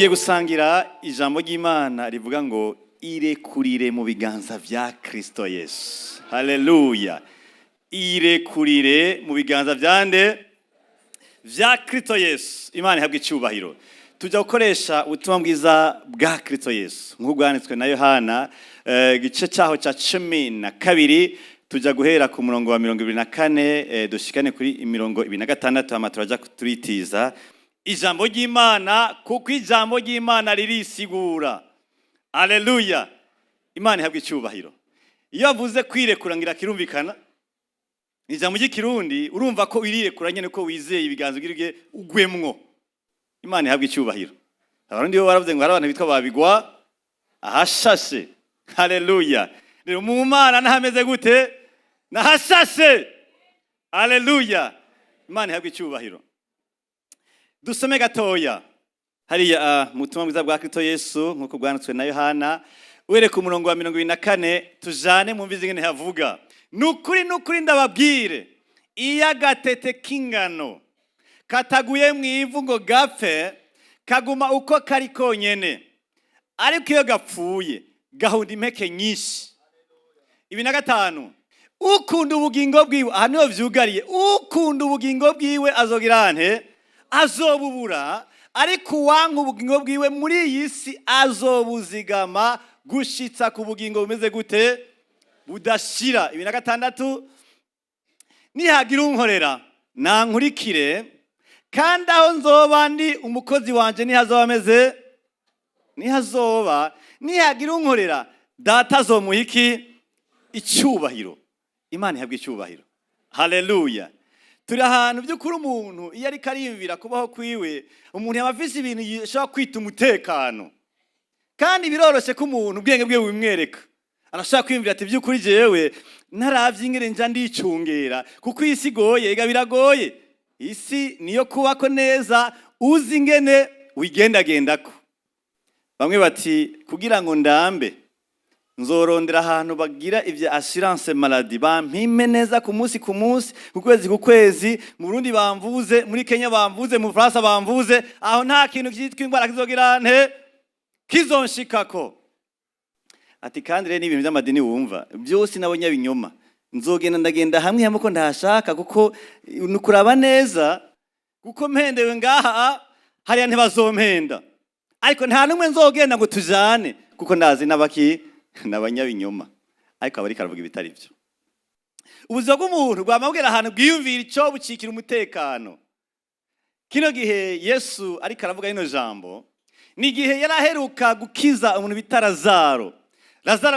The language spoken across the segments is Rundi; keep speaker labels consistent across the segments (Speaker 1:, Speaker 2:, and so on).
Speaker 1: tugiye gusangira ijambo ry'Imana rivuga ngo irekurire mu biganza vya Kristo Yesu. Haleluya. Irekurire mu biganza vyande vya Kristo Yesu. Imana ihabwe icyubahiro. Tujya gukoresha ubutumwa bwiza bwa Kristo Yesu nk'uko bwanditswe na Yohana igice cyaho cya 12 tujya guhera ku murongo wa 24 dushikane kuri 26 hama turaja turitiza ijambo ry'Imana kuko ijambo ry'Imana ririsigura. Haleluya. Imana ihabwe icyubahiro. Iyo avuze kwirekura ngira kirumvikana. Ijambo ry'ikirundi urumva ko wirirekura nyene ko wizeye ibiganza ugirige ugwemwo. Imana ihabwe icyubahiro. Abarundi bo baravuze ngo hari abantu bitwa babigwa ahashashe. Haleluya. Rero mu Mana nahameze gute? Nahashashe. Haleluya. Imana ihabwe icyubahiro. Dusome gatoya. Hariya mu butumwa bwiza bwa Kristo Yesu nkuko bwanditswe na Yohana wereka umurongo wa 24 tujane mu mvizi ngene havuga. Nukuri ndababwire iyo agatete k'ingano kataguye mu ivu ngo gapfe kaguma uko kari konyene, ariko iyo gapfuye gahunda impeke nyinshi. 25 ukunda ubugingo bwiwe, aha niho vyugariye, ukunda ubugingo bwiwe azogira nte? Azobubura, ariko uwanka ubugingo bwiwe muri iyi si azobuzigama gushitsa ku bugingo bumeze gute? Budashira. 26 nihagira unkorera nankurikire, kandi aho nzoba ndi umukozi wanje nihazoba ameze, nihagira unkorera data azomuha iki? Icyubahiro. Imana ihabwe icyubahiro. Haleluya. Turi ahantu by'ukuri umuntu iyo ariko ariyumvira kubaho kwiwe, umuntu yamafise ibintu yashaka kwita umutekano, kandi biroroshe ko umuntu ubwenge bwe bumwereka. Arashaka kwiyumvira ati by'ukuri jewe naravye ingere nja ndicungera kuko isi goye, ega biragoye. Isi niyo kubako neza uzi ingene wigendagendako. Bamwe bati kugira ngo ndambe nzorondera ahantu bagira ivya assurance maladie bampime neza ku munsi ku kwezi, mu Burundi bamvuze, muri Kenya bamvuze, mu France bamvuze, aho nta kintu cyitwa ingwara kizogira nte kizonshikako. Ati kandi rero n'ibintu by'amadini wumva byose nabonye binyoma, nzogenda ndagenda hamwe ko ndashaka kuko nukuraba neza kuko mpendewe ngaha hariya ntibazompenda, ariko nta numwe nzogenda ngo tujane kuko ndazi nabaki n'abanyabinyoma, ariko abari karavuga ibitari byo. Ubuzima bw'umuntu bwamabwira ahantu bwiyumvira icyo bucikira umutekano. Kino gihe Yesu ariko aravuga ino jambo ni gihe yaraheruka gukiza umuntu bita Lazaro,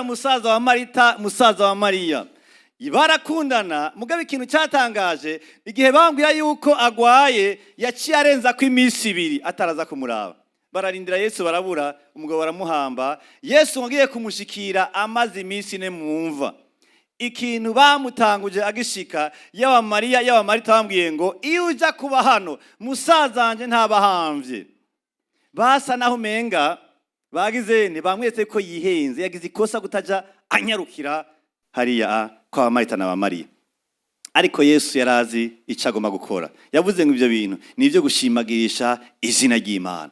Speaker 1: musaza wa Marita, musaza wa Mariya. Barakundana, mugabe ikintu cyatangaje igihe bambwira yuko agwaye yaciye arenza ko iminsi 2 ataraza kumuraba. Bararindira Yesu barabura, umugabo baramuhamba. Yesu ngiye kumushikira amazi iminsi 4 mumva. Ikintu bamutanguje agishika yawa Mariya yawa Marita bambwiye ngo iyo uja kuba hano musaza wanje ntabahamvye. Basa naho menga bagize ne bamwetse ko yihenze, yagize ikosa gutaja anyarukira hariya kwa Marita na Mariya. Ariko Yesu yarazi icagoma gukora. Yavuze ngo ivyo bintu nivyo gushimagirisha izina ry'Imana.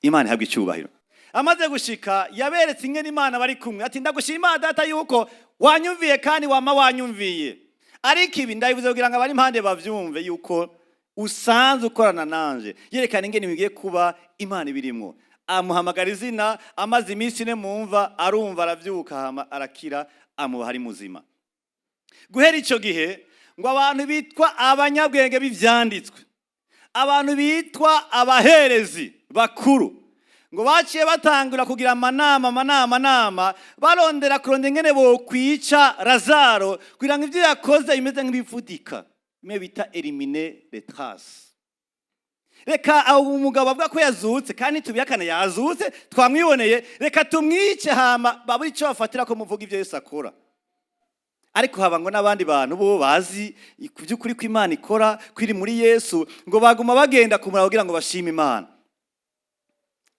Speaker 1: Imana ihabwe icyubahiro. Amaze gushika yaberetse ingene Imana bari kumwe, ati ndagushima data yuko wanyumviye kandi wama wanyumviye. Ariko ibi ndabivuze kugira ngo abari impande bavyumve yuko usanzwe ukorana nanje. Yerekana ingene bigiye kuba Imana ibirimwo. Amuhamagara izina, amaze iminsi 4 mumva, arumva aravyuka arakira, amuba ari muzima. Guhera ico gihe ngo abantu bitwa abanyabwenge b'ivyanditswe, abantu bitwa abaherezi bakuru, ngo baciye batangura kugira amanama barondera kurondera ingene bo kwica Lazaro kugira ngo ivyo yakoze imeze nk'ibifudika, me bita éliminer les traces. Reka aho umugabo avuga ko yazutse kandi tubiyakana yazutse twamwiboneye, reka tumwice hama baburi cyo bafatira ko muvuga ivyo Yesu akora. Ariko haba ngo n'abandi bantu bo bazi kuvyukuri ko Imana ikora kwiri muri Yesu, ngo baguma bagenda kumura kugira ngo bashime Imana.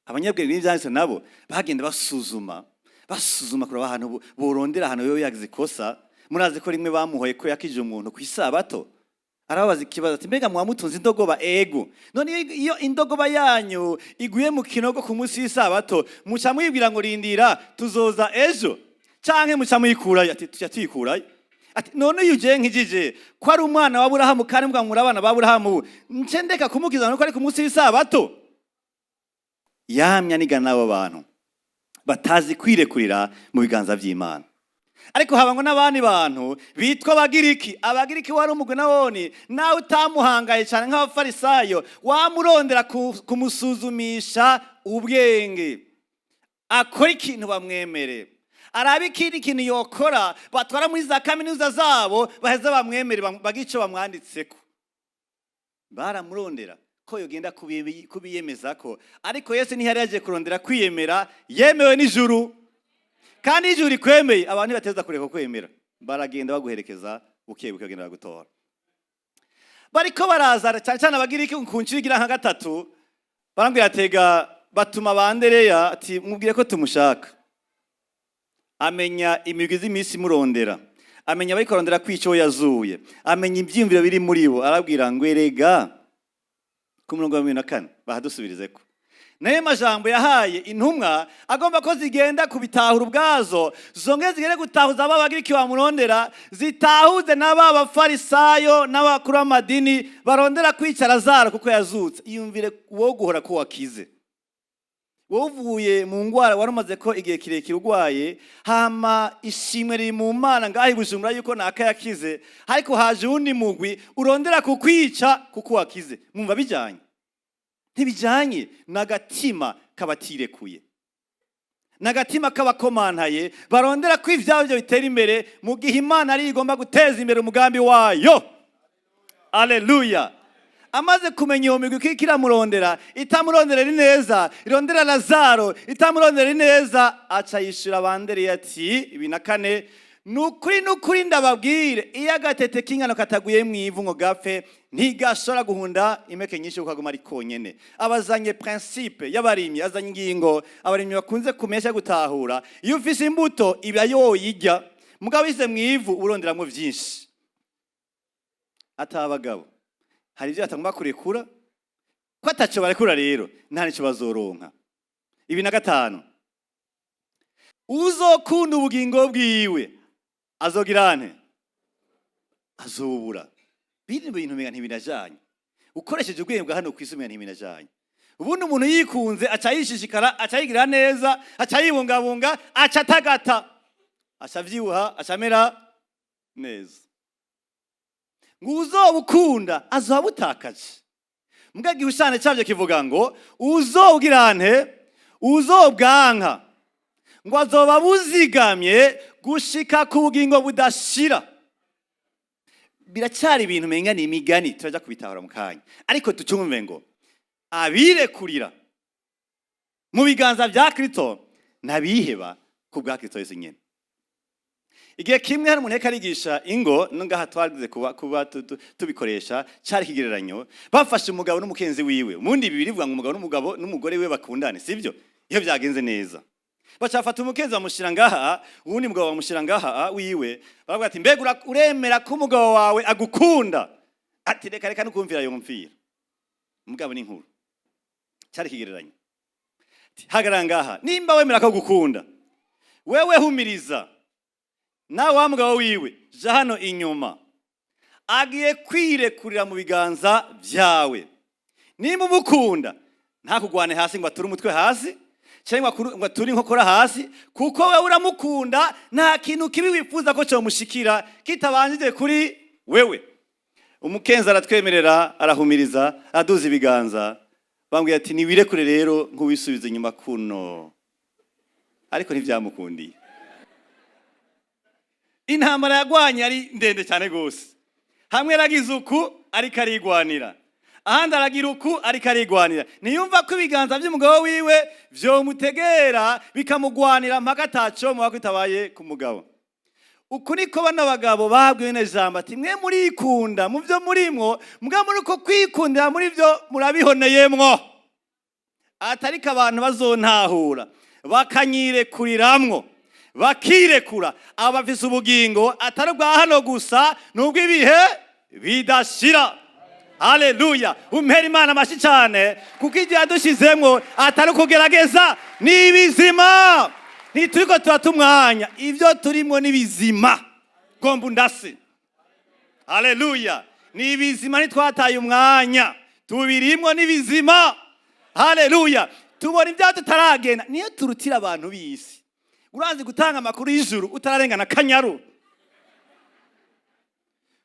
Speaker 1: Abanyabwenge n'ivyanditse nabo bagenda basuzuma kuri ahantu borondera ahantu yo yagize ikosa. Murazi ko rimwe bamuhoye ko yakije umuntu ku isabato, arababaza ikibazo ati mbega mwamutunze indogoba ego none iyo indogoba yanyu iguye mu kinogo ku munsi w'isabato muca mwibwira ngo rindira tuzoza ejo canke muca mwikurayo ati tuca twikurayo ati none uyu je nkijije ko ari umwana wa Aburahamu kandi mbwa muri abana ba Aburahamu nce ndeka kumukiza nuko ari ku munsi w'isabato. Yamya nigana n'abo bantu batazi kwirekurira mu biganza vy'Imana. Ariko haba ngo n'abandi bantu bitwa abagiriki wari umugwi nawoni nawe utamuhangaye cyane nk'abafarisayo wamurondera kumusuzumisha ubwenge akora ikintu bamwemere arabe ikindi kintu yokora batwara muri za kaminuza zabo baheze bamwemere bagico bamwanditseko. Baramurondera ko yogenda kubiyemeza ko, ariko Yesu ntiyari yaje kurondera kwiyemera, yemewe n'ijuru. Kandi ijuru rikwemeye abantu bateza kureka kwemera, baragenda baguherekeza buke bagenda bagutora. Bariko baraza cyane cyane abagiriki ku ncirigira nka gatatu, barambwira atega batuma bandereya ati mubwire ko tumushaka. Amenya imigwi z'imisi murondera, amenya bariko rondera kwico yazuye, amenya ivyimviro biri muri bo, arabwira ngo erega ku 24 bahadusubirizeko. Naye majambo yahaye intumwa agomba ko zigenda kubitahura ubwazo, zongeze zigende gutahuza abagiriki bamurondera, zitahuze n'aba farisayo n'abakuru b'amadini barondera kwicara Lazaro kuko yazutse. Iyumvire wo guhora ko wakize, wovuye mu ngwara warumaze ko igihe kirekire urwaye, hama ishimwe riri mu Mana ngaho ibujumbura yuko naka yakize, ariko haje undi mugwi urondera kukwica kuko wakize. Mwumva bijanye? Ntibijanye n'agatima kabatirekuye, n'agatima kabakomantaye barondera ko ivyabo bitera imbere mu gihe Imana ari igomba guteza imbere umugambi wayo. Haleluya! Amaze kumenya iyo migwi kikira murondera, itamurondera neza, irondera Lazaro, itamurondera neza, aca yishura bandere ati 24 nukuri ndababwire, iyo agatete k'ingano kataguye mwivu ngo gapfe ntigashobora guhunda impeke nyinshi ukaguma ari konyene. Abazanye principe y'abarimyi, azanye ingingo abarimyi bakunze kumesha gutahura, iyo ufise imbuto iba yoyirya, mugabo ise mwivu uronderamwo vyinshi. Atabagabo hari ivyo atagomba kurekura, ko ataco barekura rero nta nico bazoronka. 25 uzokunda ubugingo bwiwe azogirane azobura. Biri bintu mega ntibinajanye, ukoresheje ubwenge bwa hano kwisumira ntibinajanye. Ubundi umuntu yikunze aca yishishikara, aca yigira neza, aca yibungabunga, aca tagata, aca vyuha, aca mera neza. Nguzobukunda azobutakaje. Mbwa gihushane cyavyo kivuga ngo uzogirane uzobwanka ngo azoba buzigamye gushika ku bugingo budashira. Biracyari ibintu menga ni imigani turaja kubitahura mu kanya, ariko tucumve ngo abirekurira mu biganza vya Kristo nabiheba ku bwa Kristo Yesu nyene. Igihe kimwe hari umuntu yakarigisha ingo ngaha twagize kuba tubikoresha cyari kigereranyo, bafashe umugabo n'umukenzi wiwe. Mundi bibiri vuga ngo umugabo n'umugore we bakundane, sivyo? Iyo byagenze neza bacafata umukenzi bamushira ngaha, uwundi mugabo bamushira ngaha wiwe, baravuga ati mbega uremera ko umugabo wawe agukunda? Ati reka nukumvira yo mfira. Umugabo ni nkuru cyari kigereranyo, hagarara ngaha, nimba wemera ko gukunda wewe humiriza, na wa mugabo wiwe ja hano inyuma agiye kwirekurira mu biganza vyawe. Nimba umukunda ntakugwane hasi ngo ature umutwe hasi cyangwa ngo ature inkokora hasi, kuko wewe uramukunda, nta kintu kibi wifuza ko cyo mushikira kitabanjije kuri wewe. Umukenzi aratwemerera, arahumiriza, aduza ibiganza, bambwiye ati niwirekure rero nk'ubisubize inyuma kuno, ariko ntivyamukundiye. Intambara yagwanye ari ndende cyane gose. Hamwe aragize uku ariko arigwanira, ahandi aragira uku ariko arigwanira. Niyumva ko ibiganza by'umugabo wiwe vyo mutegera bikamugwanira mpaka taco mu bakwitabaye ku mugabo. Uku niko bana bagabo babwiwe n'ijambo ati mwe murikunda mu byo murimwo, mugabo muri ko kwikundira muri byo murabihoneyemwo. Atarika abantu bazontahura bakanyirekuriramo, bakirekura abafise ubugingo atari bwa hano gusa, nubwo ibihe bidashira. Haleluya. Umpera Imana amashi cyane kuko ibyo yadushizemwo atari kugerageza ni bizima. Ntituriko turatumwanya, ibyo turimo ni bizima. Gomba ndase. Haleluya. Ni bizima, ntitwataye umwanya, tubirimwo ni bizima. Haleluya. Tubona ibyo tutaragenda, niyo turutira abantu b'isi. Urazi gutanga amakuru y'ijuru utararengana kanyaru,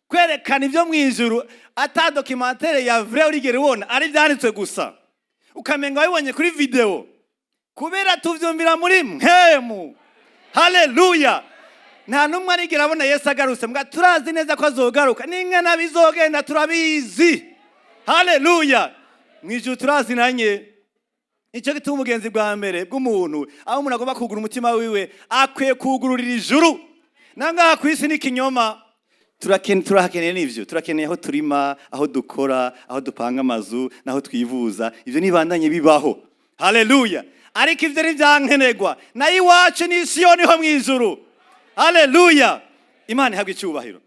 Speaker 1: kwerekana ibyo mu ijuru ata documentaire ya vrai urigere ubona, ari byanditswe gusa ukamenga wabibonye kuri video, kubera tuvyumvira muri mpemu. Haleluya. Nta numwe arigera abona Yesu agarutse, mbwa turazi neza ko azogaruka, n'ingana bizogenda turabizi. Haleluya. Mwijuru turazi nanye. Icyo gituma umugenzi bwa mbere bw'umuntu aho umuntu agomba kugura umutima wiwe akwiye kugururira ijuru. Nangaha ku isi ni kinyoma. Turakeneye n'ivyo, turakeneye aho turima, aho dukora, aho dupanga amazu, naho twivuza. Ivyo nibandanye bibaho. Haleluya. Ariko ivyo nivyankenegwa nayo iwacu ni Siyoni ho mwijuru. Haleluya. Imana ihabwe icyubahiro.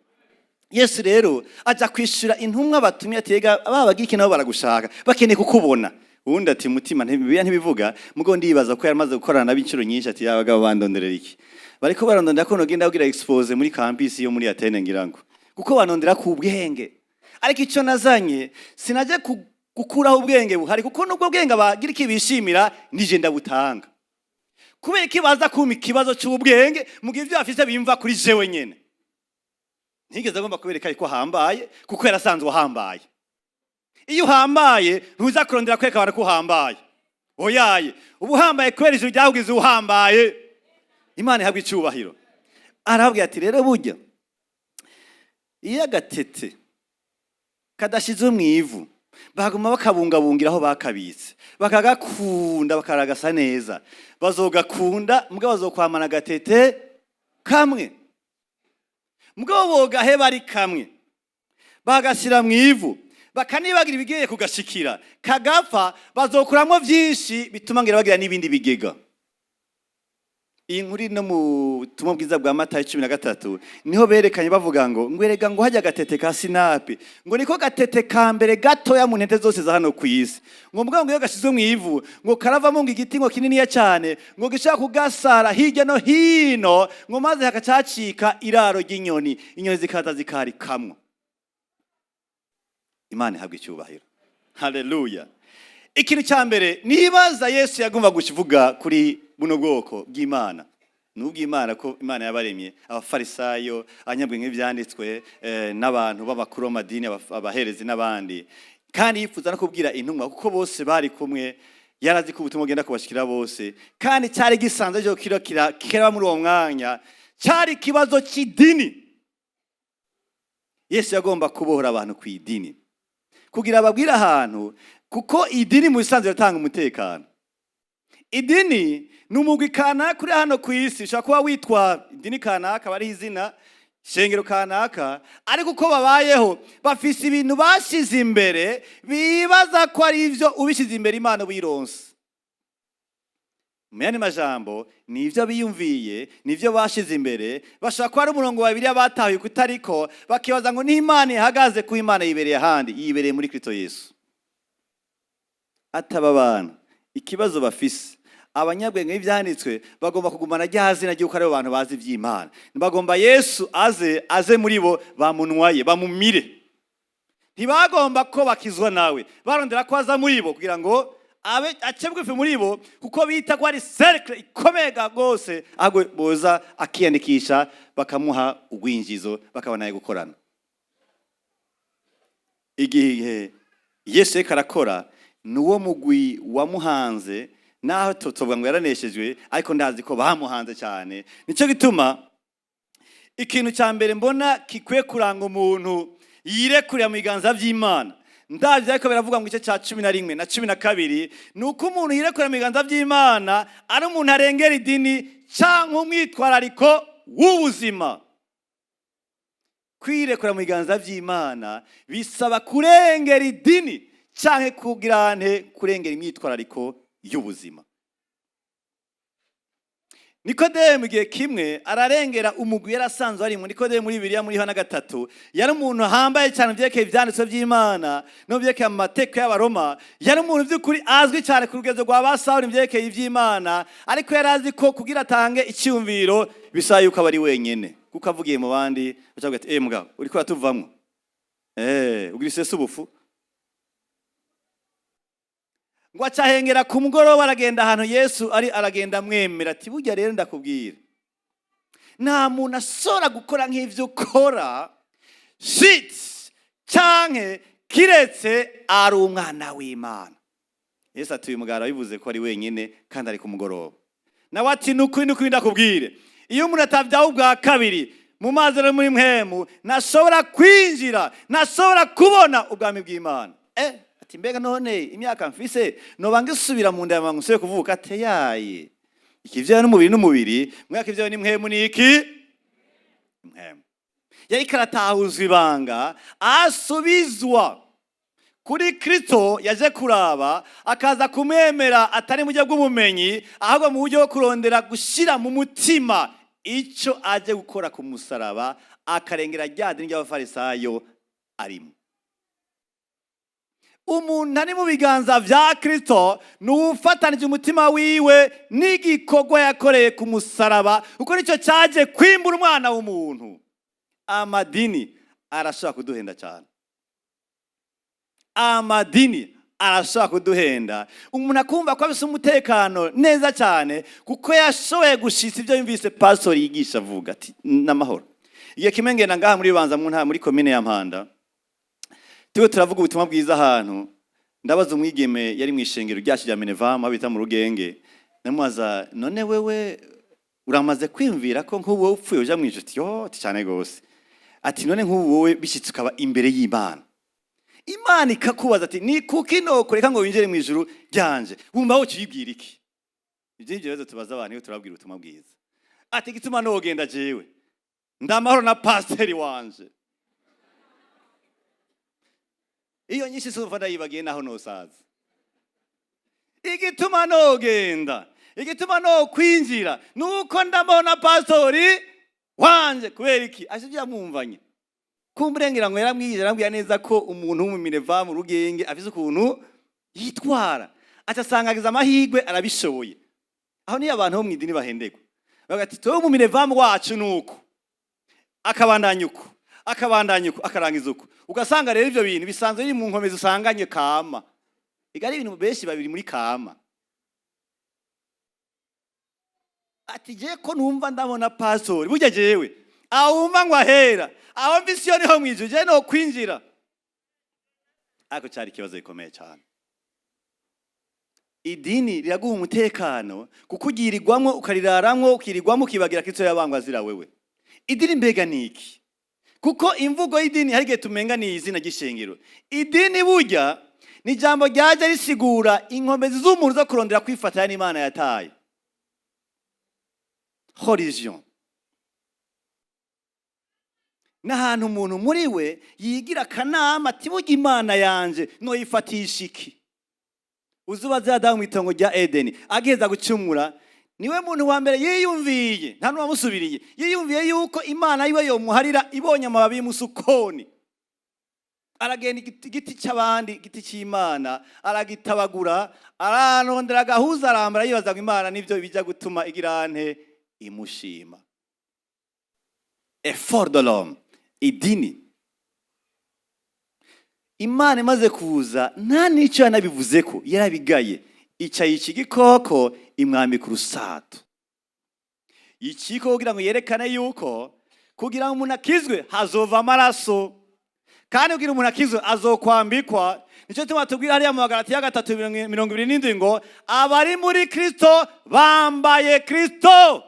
Speaker 1: Yesu rero aja kwishura intumwa batumye atega ababagiki nabo baragushaka, bakeneye kukubona. Ubundi ati mutima ntibivuga, mugo ndibaza ko yaramaze gukorana n'ab'incuro nyinshi, ati yabaga bandonderera iki. Bariko barondondera ko nogenda kugira expose muri campus yo muri Atene ngirango, kuko banondera ku bwenge. Ariko icyo nazanye sinaje gukuraho ubwenge buhari, kuko nubwo bwenge bagira ikibishimira nije ndabutanga. Kubera ikibaza kuma ikibazo cy'ubwenge mugihe ibyo afise bimva kuri jewe nyene. Ntigeze agomba kubereka ariko hambaye, kuko yarasanzwe hambaye. Iyo uhambaye ntuza kurondera kweka abantu ko uhambaye. Oyaye, ubu hambaye kubera ijuru ryahugize uhambaye. Imana ihabwe icyubahiro. Arababwira ati rero burya iyo agatete kadashize mu ivu baguma bakabungabungira aho bakabitse, bakagakunda bakaragasa neza, bazogakunda mugabo bazokwamana agatete kamwe. Mugabo bogaheba ari kamwe bagashyira mu ivu, bakanibagira ibigiye kugashikira, kagapfa bazokuramwo byinshi bituma ngira bagira n'ibindi bigega. Iyi nkuri no mu butumwa bwiza bwa Matayo 13 niho berekanye bavuga ngo ngwerega ngo hajya gatete ka sinapi, ngo niko gatete ka mbere gatoya mu ntete zose za hano ku isi. Ngo mbwa ngo iyo gashizwe mu ivu ngo karavamo ngo igiti ngo kinini ya cyane, ngo gishaka kugasara hirya no hino, ngo maze hakacacika iraro ry'inyoni, inyoni zikaza zikari kamwe. Imana ihabwe icyubahiro. Haleluya. Ikintu cya mbere nibaza Yesu yagomba gukivuga kuri buno bwoko bw'Imana. N'ubw'Imana ko Imana yabaremye abafarisayo, abanyabwenge byanditswe n'abantu b'abakuru b'amadini, abaherezi n'abandi. Kandi yifuza no kubwira intumwa kuko bose bari kumwe, yarazi ko ubutumwa bugenda kubashikira bose. Kandi cyari gisanzwe cyo kira muri uwo mwanya, cyari kibazo cy'idini. Yesu yagomba kubohora abantu ku idini, kugira ababwira ahantu, kuko idini mu bisanzwe ratanga umutekano. Idini ni umugwi kanaka kuri hano ku isi, ushobora kuba witwa idini kanaka bari izina, shengero kanaka, ariko uko babayeho bafise ibintu bashize imbere, bibaza ko ari ivyo ubishize imbere Imana wironse. Muyandi majambo ni ivyo biyumviye, ni ivyo bashize imbere, bashaka ko ari umurongo wa Bibiliya batahuye kutariko, bakibaza ngo ni Imana ihagaze ku Imana yibereye ahandi, yibereye muri Kristo Yesu. Ataba abantu ikibazo bafise, abanyabwenge b'ibyanditswe bagomba kugumana ryazina ry'uko ari abantu bazi iby'Imana. Bagomba Yesu aze muri bo bamunwaye, bamumire. Ntibagomba ko bakizwa nawe, barondera ko aza muri bo kugira ngo abe acebwe muri bo, kuko bita ko ari cercle ikomega gose, agwe boza akiyandikisha bakamuha ugwinjizo bakabanaye gukorana. Igihe Yesu karakora nuwo mugwi wamuhanze, naho totovuga ngo yaraneshejwe, ariko ndazi ko bamuhanze cyane. Nico gituma ikintu cya mbere mbona kikwiye kuranga umuntu yirekurira mu biganza vy'Imana, ndavye ariko biravuga mu gice cya 11 na 12, nuko umuntu yirekurira mu biganza vy'Imana ari umuntu arengera idini cyangwa umwitwarariko w'ubuzima. Kwirekura mu biganza vy'Imana bisaba kurengera idini canke kurengera imyitwarariko y'ubuzima. Nikodemu igihe kimwe ararengera umugwi yarasanzwe ari mu Nikodemu muri Bibiliya muri Yohana 3 yari umuntu hambaye cyane byekeye ivyanditswe vy'Imana no byekeye amateka y'Abaroma, yari umuntu by'ukuri azwi cyane ku rugezo rwa basawuri byekeye ivy'Imana, ariko yarazi ko kugira atange icyumviro bisaba yuko abari wenyene, kuko avugiye mu bandi bacavuga ati mugabo uriko ratuvamwo ugirise subufu ngo acahengera ku mugoroba aragenda ahantu Yesu ari, aragenda mwemera ati burya rero ndakubwira nta muntu asora gukora nk'ivyo ukora canke kiretse ari umwana w'Imana. Yesu ati uyu mugabo bivuze ko ari wenyene kandi ari ku mugoroba. Nawe ati nukuri ndakubwire iyo umuntu atavyaho ubwa kabiri mu mazi no muri mpemu nashobora kwinjira, nashobora kubona ubwami bw'Imana. Ati mbega none imyaka mfise noba ngisubira mu nda ya mama nsubiye kuvuka ate yaye ikivyaye n'umubiri mwaka ivyaye ni mpemu niki mpemu. Yari karatahuza ibanga asubizwa kuri Kristo, yaje kuraba akaza kumwemera atari mu buryo bw'ubumenyi ahubwo mu buryo bwo kurondera gushira mu mutima ico aje gukora ku musalaba, akarengera rya dini ry'abafarisayo arimo. Umuntu ari mu biganza vya Kristo n'ufatanije umutima wiwe n'igikorwa yakoreye ku musalaba, uko nico cyaje kwimbura umwana w'umuntu. Amadini arashaka kuduhenda cyane, amadini arashaka kuduhenda. Umuntu akumva ko abise umutekano neza cyane kuko yashoboye gushitsa ibyo yumvise pastor yigisha avuga ati n'amahoro. Igihe kimengena ngaha muri Bibanza mu ntara muri komine ya Mpanda, tiwe turavuga ubutumwa bwiza ahantu, ndabaza umwigeme yari mu ishengero ryashije Menevama bita mu Rugenge, namubaza none wewe uramaze kwimvira ko nk'uwo upfuye uja mu ijuru? Yo cyane gose. Ati none nk'uwo wowe bishitse ukaba imbere y'Imana, Imana ikakubaza ati ni kuki nokoreka ngo winjire mu ijuru ryanje, wumva wo cibwira iki? Ivyo bibazo tubaza abantu iyo turabwira ubutumwa bwiza. Ati gituma nogenda jewe ndamahoro na pasiteri wanje. Iyo nyinshi suva ndayibagiye naho nosaza. Igituma nogenda, igituma no kwinjira nuko ndamona pastori wanje. Kubera iki? Ashije yamwumvanye kumburengera ngo yaramwije, arambwira neza ko umuntu w'umumine mu Rugenge afise ukuntu yitwara, atasangagiza amahigwe arabishoboye. Aho ni abantu bo mu idini bahendegwa bagati to mu Minevama wacu nuko akabandanyuko akarangiza uko, ugasanga rero ivyo bintu bisanzwe biri mu nkomezi usanganye kama, igari ibintu benshi babiri muri kama. Ati je ko numva ndabona pastor burya jewe awumva ngo ahera aho mvisiyo niho mwijuje je no kwinjira. Ako cyari kibazo gikomeye cyane. Idini riraguha umutekano kukugirirwamwo ukariraramwo ukirirwamwo ukibagira Kristo yabangwa zira wewe. Idini mbega niki? Kuko imvugo y'idini hari gihe tumenga ni izina gishengero. Idini burya ni jambo ryaje risigura inkomezi z'umuntu zo kurondera kwifatanya n'Imana yataye. Religion. N'ahantu umuntu muri we yigira kanama ati burya Imana yanje no yifatisha iki? Uzubaze Adamu itongo rya Edeni ageza gucumura, niwe muntu wa mbere yiyumviye, nta n'uwamusubiriye, yiyumviye yuko Imana yiwe yo muharira ibonye amababi y'umusukoni. Aragenda igiti cy'abandi, igiti cy'Imana aragitabagura, aranondera gahuza arambara yibaza ngo Imana nivyo bijya gutuma igirante imushima. Effort de l'homme, idini. Imana imaze kuza nta nico yanabivuze ko yarabigaye, icayica igikoko imwambika urusato. Ikiko kugira ngo yerekane yuko kugira ngo umuntu akizwe hazova amaraso, kandi kugira umuntu akizwe azokwambikwa. Nico tuma tubwira hariya mu Galatiya 3:27 ngo abari muri Kristo bambaye Kristo.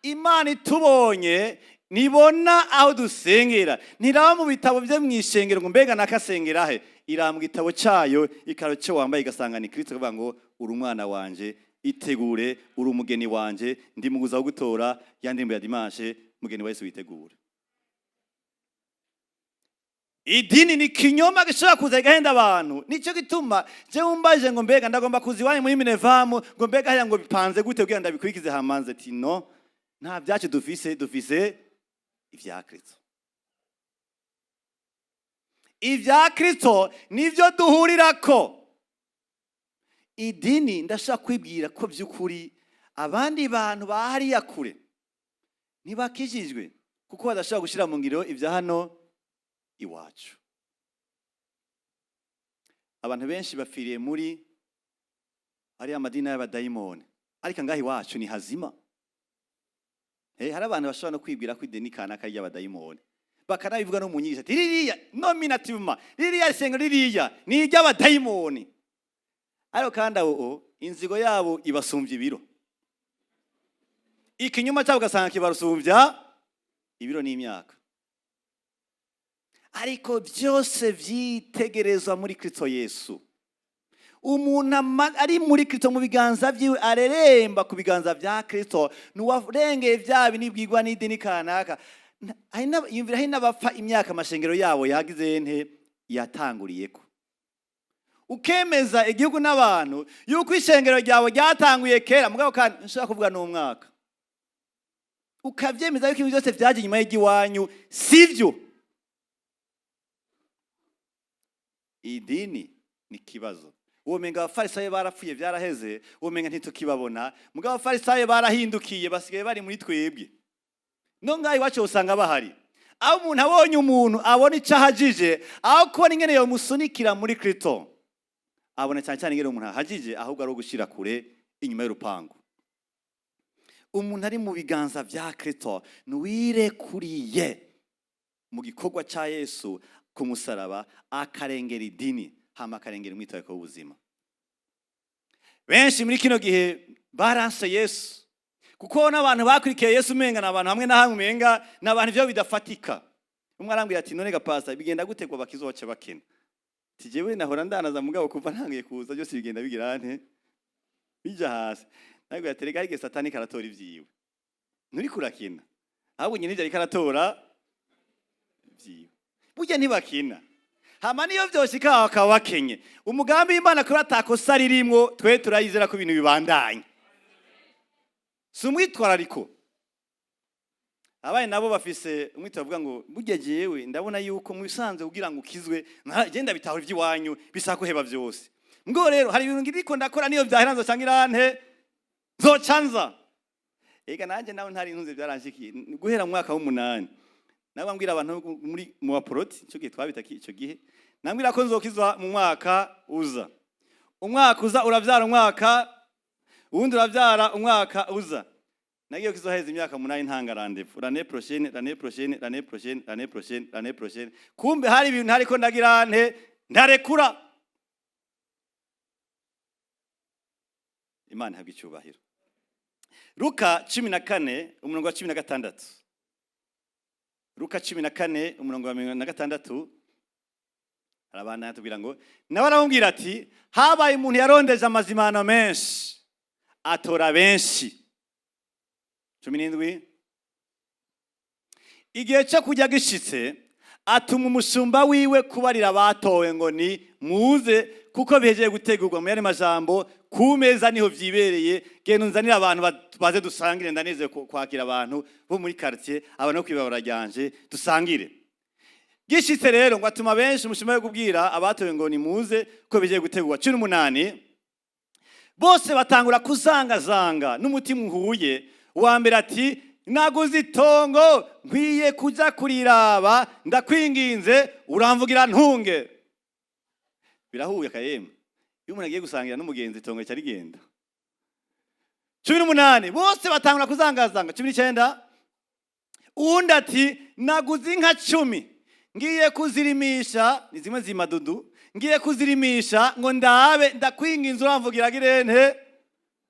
Speaker 1: Imana itubonye nibona aho dusengera, ntiraba mu bitabo byo mwishengero ngo mbega nakasengera he, irambwa igitabo cyayo ikaro cyo wambaye igasanga ni Kristo, kuvuga ngo uri umwana wanje, itegure, uri umugeni wanje, ndi muguza wo gutora yandimbo ya dimanche, mugeni wa Yesu witegure. idini ni kinyoma gishobora kuza igahenda abantu. Nico gituma je umbaje ngo mbega ndagomba kuzi wanyu muri Minevamu ngo mbega haya ngo bipanze gute kugira ndabikurikize hamanze ati no, nta byacu dufise ivya Kristo. Ivya Kristo nivyo duhurirako. Idini ndashaka kwibwira ko by'ukuri abandi bantu bahariya kure ntibakijijwe kuko badashaka gushira mu ngiro ivya hano iwacu. Abantu benshi bafiriye muri ari amadini y'abadayimoni, ariko ngaho iwacu ni hazima. Hari abantu bashobora no kwibwira ko idini kanaka y'abadayimoni bakanabivuga no mu nyigisho ati ririya nominativement ririya sengo ririya ni iry'abadayimoni, ariko kandi abo inzigo yabo ibasumbye ibiro, ikinyuma cyabo gasanga kibarusumbya ibiro n'imyaka. Ariko byose vyitegerezwa muri Kristo Yesu. Umuntu ari muri Kristo mu biganza vyiwe areremba ku biganza vya Kristo, nuwarengeye vyabi nibwirwa n'idini kanaka. Yumvira hina bapfa imyaka amashengero yabo yagize nte yatanguriyeko. Ukemeza igihugu n'abantu yuko ishengero ryawe ryatanguye kera, mugabo kandi nshaka kuvuga n'umwaka. Ukavyemeza yuko ibintu byose vyaje nyuma y'igiwanyu sivyo. Idini ni kibazo. Uwomenga abafarisayo barapfuye vyaraheze, uwomenga ntitukibabona, mugabo abafarisayo barahindukiye basigaye bari muri twebwe. No ngayi wacu usanga bahari. Aho umuntu abonye umuntu abona icahajije, aho kubona ingene yo musunikira muri Kristo, abona cyane cyane ingene umuntu ahajije ahubwo ari ugushira kure inyuma y'urupangu. Umuntu ari mu biganza vya Kristo nuwirekuriye mu gikorwa ca Yesu ku musalaba, akarengera idini hama akarengera imyitwarariko y'ubuzima. Benshi muri kino gihe baranse Yesu kuko n'abantu bakurikiye Yesu umenga n'abantu hamwe na hamwe umenga n'abantu byo bidafatika. Umwe arambwira ati none gapasa bigenda gute ko bakizoca bakena? Ati jewe nahora ndanaza mugabo kuva ntangiye kuza byose bigenda bigira nte bija hasi. Ntabwo yaterega ariko satani karatora ivyiwe. Nuri kurakina. Ahubwo nyine ivyo karatora ivyiwe. Burya ntibakina. Hama niyo vyoshika akabakenye. Umugambi w'Imana kuri atakosa ririmwo twe turayizera ko ibintu bibandanye. Imyitwarariko. Abaye nabo bafise umwitwa bavuga ngo burya jewe ndabona yuko mu bisanzwe kugira ngo ukizwe genda bitahura ivy'iwanyu bisako heba vyose. Ngo rero hari ibintu ngiriko ndakora niyo vyahiranzo cangira nte zocanza. Ega nanje nawe ntari intunze byaranshikiye guhera mu mwaka w'8. Nabambwira abantu muri mu aporoti cyo gihe twabitaki ico gihe nambwira ko nzokizwa mu mwaka uza. Umwaka uza uravyara umwaka uwundi uravyara umwaka uza. Nagiye kizoheza imyaka 8 ntangarandevu. L'année prochaine, l'année prochaine, l'année prochaine, l'année prochaine, l'année prochaine. Kumbe hari ibintu hariko ndagira nte ndarekura. Imana habwa icyubahiro. Luka 14 umurongo wa 16. Luka 14 umurongo wa 16 arabana yatubwira ngo nawe arambwira ati habaye umuntu yarondeje amazimano menshi atora benshi. 17 igihe cyo kujya gishitse atuma umushumba wiwe kubarira batowe ngo ni muze kuko bihejeje gutegurwa mu yari majambo ku meza niho vyibereye genda unzanira abantu baze dusangire ndaneze kwakira abantu bo muri quartier abantu no kwibabara ryanje dusangire. Gishitse rero ngo atuma benshi umushumba yo kubwira abatowe ngo ni muze ko bihejeje gutegurwa. 18 bose batangura kuzangazanga n'umutima uhuye. Uwa mbere ati naguze itongo nkwiye kuja kuriraba ndakwinginze uramvugira ntunge. Birahuye kayema iyo umuntu agiye gusangira n'umugenzi itongo cyarigenda. 18 bose batangura kuzangazanga. 19 uwundi ati naguze inka 10 ngiye kuzirimisha ni zimwe zimadudu ngiye kuzirimisha ngo ndabe ndakwinginze uramvugira girente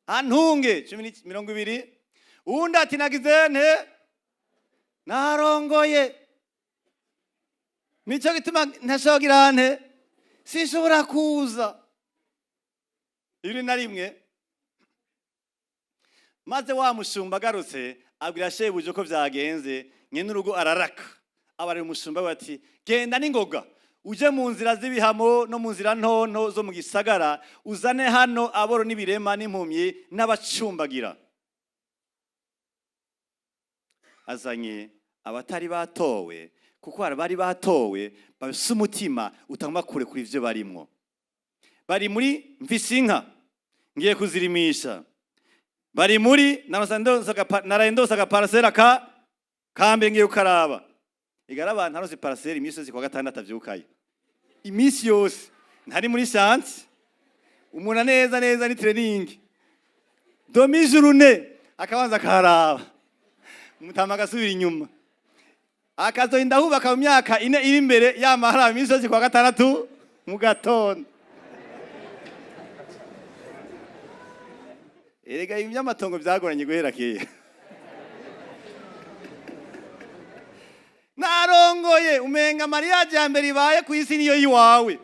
Speaker 1: antunge. 20 uwundi ati nagize nte narongoye nico gituma ntashogira nte sinshobora kuza. 21 maze wa mushumba garutse abwira shebuje ko vyagenze nyene urugo araraka abarira umushumba we ati genda n'ingoga uje mu nzira z'ibihamo no mu nzira ntonto zo mu gisagara uzane hano aboro n'ibirema n'impumyi n'abacumbagira. Azanye abatari batowe kuko bari batowe bafise umutima utagomba kure kuri ivyo barimwo. Bari muri mfise inka ngiye kuzirimisha, bari muri narayendosa agaparasera kambe ngiye ukaraba. Igara abantu harose parasera imisi yose kwa gatandatu avyukayo imisi yose ntari muri chance umuna neza ni training domijurune akabanza karaba umutama gasubira inyuma akazoinda hubaka mu myaka 4 iri imbere yamahara imisi yose kwa gatandatu mu gatondo. Erega iby'amatongo byagoranye guhera kera. Narongoye umenga mariage ya mbere ibaye ku isi niyo yiwawe.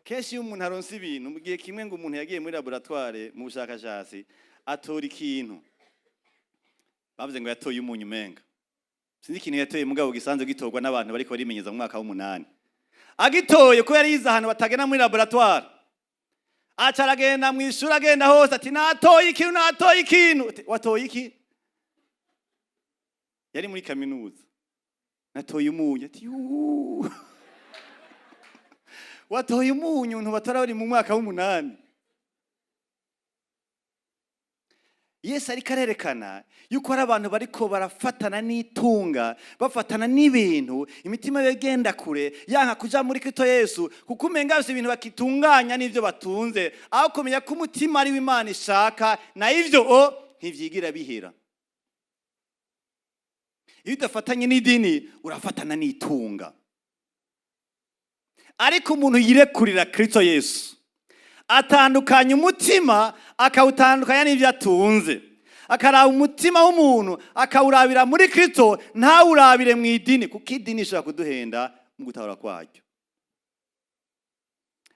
Speaker 1: Keshi umuntu aronse ibintu mu gihe kimwe ngo umuntu yagiye muri laboratoire mu bushakashatsi atora ikintu. Bavuze ngo yatoye umunyu menga. Sinzi ikintu yatoye mugabo gisanzwe gitorwa n'abantu bariko barimenyeza mu mwaka w'8. Agitoye ko yari yiza ahantu batagena muri laboratoire. Acaragenda mwishura agenda hose ati natoye ikintu. Watoye iki? Yari muri kaminuza. Natoye umunyu ati watoye umunyu ntubatora bari mu mwaka w'8. Yesu ariko arerekana yuko ari abantu bariko barafatana n'itunga, bafatana n'ibintu, imitima yagenda kure, yanka kuja muri Kristo Yesu, kuko umenga bose ibintu bakitunganya n'ivyo batunze, aho kumenya ko umutima ari w'Imana ishaka, na ivyo ntivyigira bihera. Iyo udafatanye n'idini, urafatana n'itunga. Ariko umuntu yirekurira Kristo Yesu, atandukanya umutima akawutandukanya n'ivyo atunze, akaraba umutima w'umuntu akawurabira muri Kristo ntawurabire mu idini, kuko idini ishobora kuduhenda mu gutahura kwayo.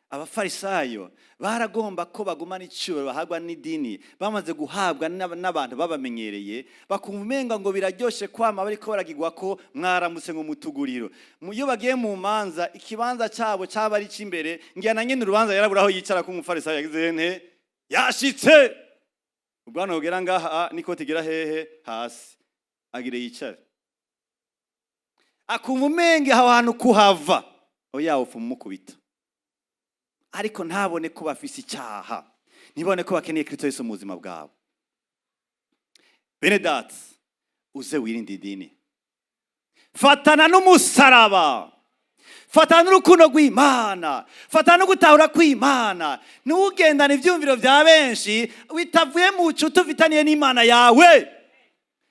Speaker 1: Abafarisayo baragomba ko bagumana icyo bahagwa n'idini, bamaze guhabwa n'abantu babamenyereye, bakumva umenga ngo biraryoshe kwama bariko baragirwa ko mwaramutse ngo mutuguriro. Iyo bagiye mu manza ikibanza cyabo cyaba ari cy'imbere, ngiyana nyene urubanza yaraburaho yicara ko umufarisayo yagize nte yashitse ubwana ugera ngaha niko tigira hehe hasi agire yicare, akumva umenge aho hantu kuhava oya ufu mukubita. Ariko ntabone ko bafise icyaha, ntibone ko bakeneye Kristo Yesu mu buzima bwabo. Bene data, uze wirinde idini, fatana n'umusalaba, fatana n'urukundo rw'Imana, fatana no gutahura kw'Imana. Nugendana ivyumviro vya benshi witavuye mu cuto vitaniye n'Imana yawe.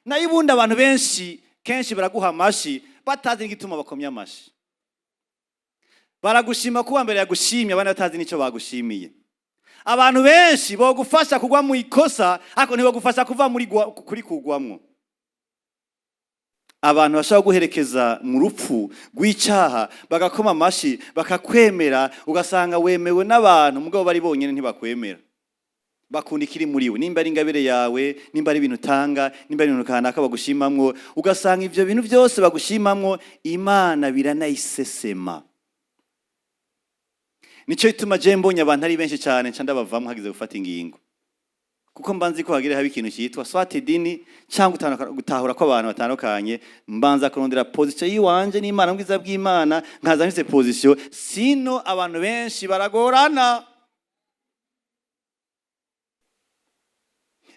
Speaker 1: Na ibundi abantu benshi kenshi baraguha amashi batazi igituma bakomya amashi. Baragushima kuba mbere yagushimye abana batazi nico bagushimiye. Abantu benshi bogufasha kugwa mu ikosa ariko ntibagufasha kuva kuri kugwamwo. Abantu bashaka guherekeza mu rupfu rw'icyaha bagakoma amashi bakakwemera, ugasanga wemewe n'abantu mugabo bari bonyene ntibakwemera. Bakunda ikiri muri we, nimba ari ingabire yawe, nimba ari ibintu utanga, nimba ari ibintu kanaka bagushimamwo, ugasanga ivyo bintu byose bagushimamwo Imana biranayisesema. Nico ituma je mbonye abantu ari benshi cyane nca ndabavamwe hagize gufata ingingo, kuko mbanzi ko hagire haba ikintu cyitwa swat idini cyangwa gutahura ko abantu batandukanye. Mbanza kurondera position yiwanje n'Imana mbwiza bw'Imana, nkaza nfise position, sino abantu benshi baragorana.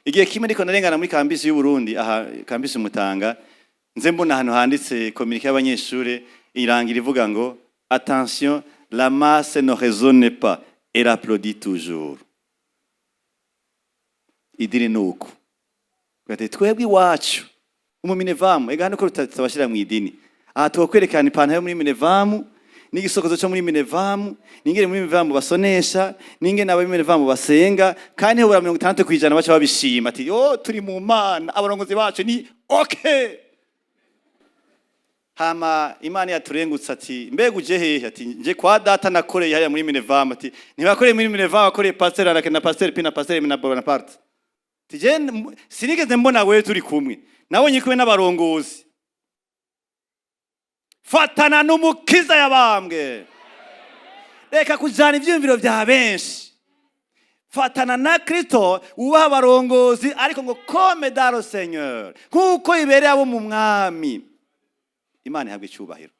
Speaker 1: Igihe kimwe ndiko narengana muri campus y'u Burundi, aha campus Mutanga, nze mbona ahantu handitse communique y'abanyeshure irangira ivuga ngo attention, la masse ne raisonne pas, elle applaudit toujours. Idini nuko. Gati twebwe iwacu umuminevamu ega hano ko tutabashira mu idini. Aha twokwerekana ipantaro yo muri minevamu, n'igisokozo cyo muri minevamu, n'ingere muri minevamu basonesha, n'ingere n'abaminevamu basenga, kandi ho 60% bacha babishima ati yo turi mu Mana, abarongozi bacu ni okay. Hama Imana yaturengutse ati mbega uje hehe? Ati nje kwa data nakoreye haya muri minevamu. Ati ntibakoreye muri minevamu, akoreye pasteur na pasteur pina pasteur na Bonaparte. sinigeze mbona wewe turi kumwe, nabonye kumwe n'abarongozi. Fatana n'umukiza yabambwe. Reka kujana ivyumviro vya benshi. Fatana na Kristo, ubaha abarongozi, ariko ngo comme dans le Seigneur, kuko ibereye abo mu mwami. Imana ihabwe icyubahiro.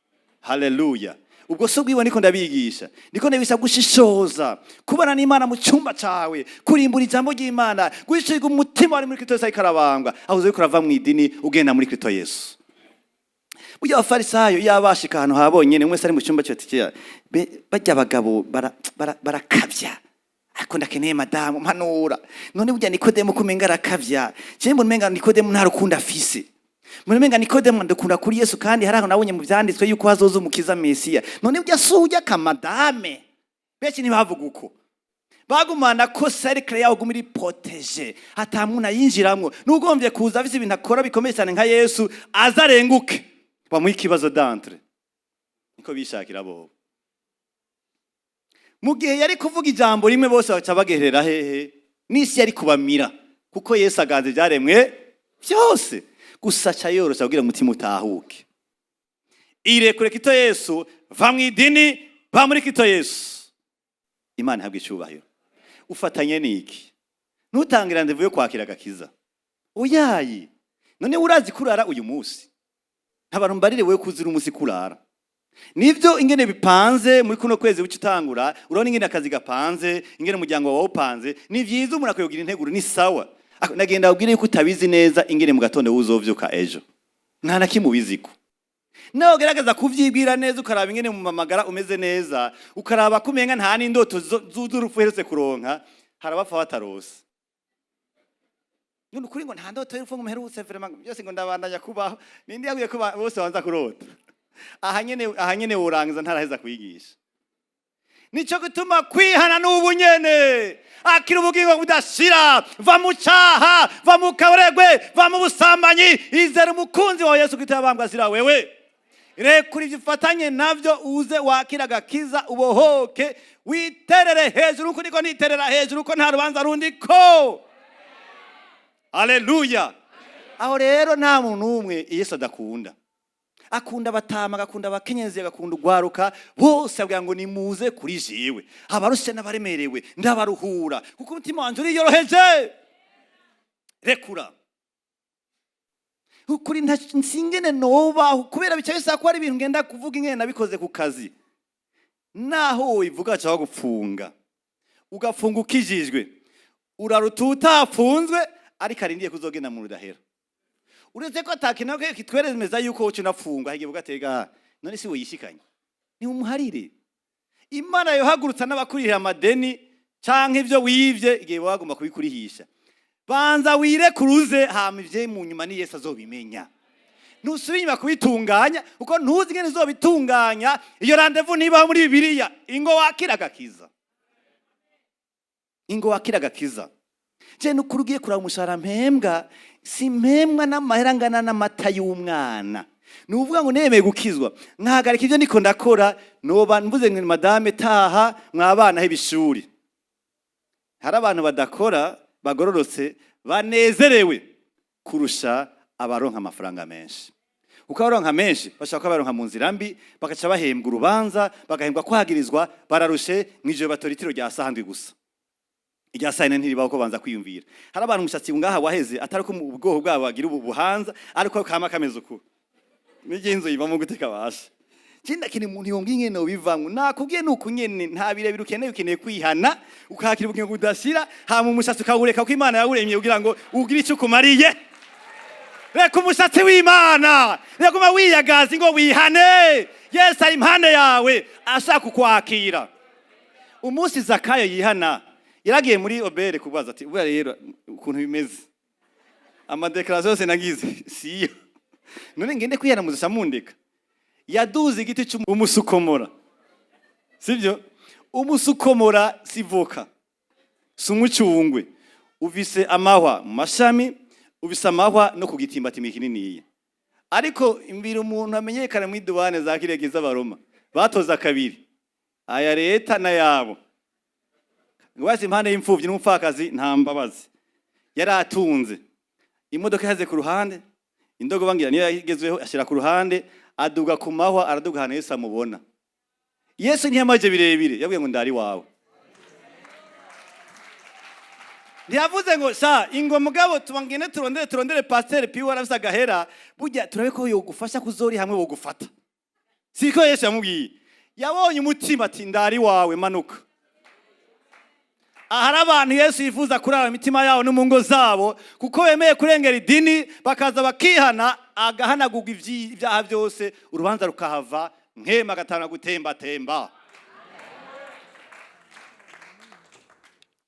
Speaker 1: Haleluya. Ubwo so bwiwe niko ndabigisha, niko ndabisha gushishoza, kubana n'Imana mu cyumba cawe, kurimbura ijambo ry'Imana, guhishiga umutima wari muri Kristo Yesu ikarabanga, aho uzi kurava mu idini ugenda muri Kristo Yesu. Ujya abafarisayo yabashika ahantu habonye ne mwese ari mu cyumba cyo tikiya, bajya abagabo barakavya. Ako ndakeneye madamu mpanura. None burya Nikodemo kumenga arakavya. Cyembo menga Nikodemo nta rukundo afise. Mumenga Nikodemo ndakunda kuri Yesu kandi haraho nabonye mu byanditswe yuko hazoza umukiza Mesiya. None burya sujya kamadame. Beki ntibavuga uko. Bagumana ko cercle yawo gumiri protege. Hatamuna yinjiramwo. Nugombye kuza afise ibintu akora bikomeye cyane nka Yesu azarenguke. Bamuha ikibazo d'entre. Niko bishakira bo. Mu gihe yari kuvuga ijambo rimwe bose baca bagerera hehe n'isi yari kubamira kuko Yesu aganze byaremwe byose gusa ca yorosha kugira umutima utahuke. Irekurire Kristo Yesu, va mu idini, va muri Kristo Yesu. Imana ihabwe icyubahiro. Ufatanye niki? Nutangira ndevuye kwakira agakiza. Oyayi. None urazi kurara uyu munsi. Ntabarumbarire wewe kuzira umunsi kurara. Nivyo ingene bipanze muri kuno kwezi w'icitangura, urabona ingene akazi gapanze, ingene umuryango wawe upanze, ni vyiza umuntu akoyogira integuro ni sawa. Nagenda ubwire yuko utabizi neza ingene mu gatondo uzovyuka ejo. Nta nakimubiziko. Naho gerageza kuvyibwira neza ukaraba ingene mu mamagara umeze neza, ukaraba kumenga nta n'indoto z'urufu heretse kuronka, harabafa batarose. None kuri ngo nta ndoto y'urufu ngo muherutse vraiment byose ngo ndabandanya kubaho, nindi yaguye kuba bose banza kurota. Ahanyene urangiza ntaraheza kwigisha. Nico gutuma kwihana n'ubunyene. Akira ubugingo budashira, va mu cyaha, va mu kaburegwe, va mu busambanyi, izera umukunzi wa Yesu Kristo yabambwa azira wewe. Irekurire ifatanye navyo uze wakira agakiza ubohoke, witerere hejuru uko niko niterera hejuru uko nta rubanza rundiko. Haleluya. Aho rero nta muntu umwe Yesu adakunda. Akunda batama, akunda abakenyezi, akunda ugwaruka, bose abwira ngo nimuze kuri jewe. Abarushe n'abaremerewe ndabaruhura kuko umutima wanje uri yoroheje. Rekura. Ukuri nsingene noba kubera bica bisa ko ari ibintu ngenda kuvuga ingene nabikoze ku kazi. Naho ivuga cyo gufunga. Ugafunga ukijijwe. Urarututa afunzwe ariko arindiye kuzogenda mu rudahera. Uretse ko atakina ko kitwerezemeza yuko ucu nafunga higiye bugatega none si woyishikanye ni umuharire. Imana yohagurutsa n'abakurira amadeni canke ivyo wivye igiye bagomba kubikurihisha. Banza wirekurure hama ivye mu nyuma ni Yesu azobimenya. Nusubira kubitunganya uko ntuzi ngene zobitunganya iyo rendezvous niba muri Bibiliya ingo wakira gakiza. Ingo wakira gakiza. Je nukurugiye kuraba umushara mpembwa si mpembwa n'amahera ngana n'amata y'umwana. Nuvuga ngo nemeye gukizwa nkahagarika ivyo niko ndakora noba mvuze ngo madame taha mwabana hebishuri. Hari abantu badakora bagororotse banezerewe kurusha abaronka amafaranga menshi. Ukabaronka menshi bashaka baronka mu nzira mbi bakaca bahembwa urubanza bagahembwa kwagirizwa bararushe mw'ijoro batoritiro rya sahandwi gusa. Ijya sayine ntiribaho ko banza kwiyumvira. Hari abantu umushatsi ngaha waheze atari ko mu bwoho bwabo bagira ubuhanza ariko kama kameze uko. Nigenzo yiva mu guteka basha. Kinda kini umuntu yonga ingene ubivamwe nakubwiye nuko nyene nta birebire ukeneye kwihana ukakira ubugingo budashira ha mu mushatsi ukawureka ko Imana yawuremye kugira ngo ugire icyo kumariye. Reka umushatsi w'Imana reka wiyagaza ngo wihane. Yesu ari impande yawe ashaka kukwakira. Umunsi Zakayo yihana yaragiye muri obere kubaza ati ubwo rero ukuntu bimeze amadeclaration yose nagize siyo none ngende kwiyana muzisha mundeka yaduze igiti cy'umusukomora sivyo umusukomora sivoka sumucungwe uvise amahwa mu mashami uvise amahwa no kugitimba kininiye ariko imbira umuntu amenyekana mu idubane za kiregeza Abaroma batoza kabiri aya leta na yabo Ngwasi impande y'imfuvyi n'umupfakazi nta mbabazi. yari atunze. Imodoka ihagaze ku ruhande, indogo bangira niyo yagezweho ashira ku ruhande, aduga ku mahwa, araduga ahantu Yesu amubona. Yesu ntiyamaje birebire, yabwiye ngo ndari wawe. Ntiyavuze ngo sha ingo mugabo tubangene turondere pasteur piwo arafisa gahera, burya turabe ko yogufasha kuzori hamwe wogufata. Siko Yesu yamubwiye. Yabonye umutima ati ndari wawe manuka. Ahari abantu Yesu yifuza kurara imitima yabo no mu ngo zabo, kuko bemeye kurengera idini bakaza bakihana, agahanagurwa ibyaha byose, urubanza rukahava, nkema gatana gutemba temba.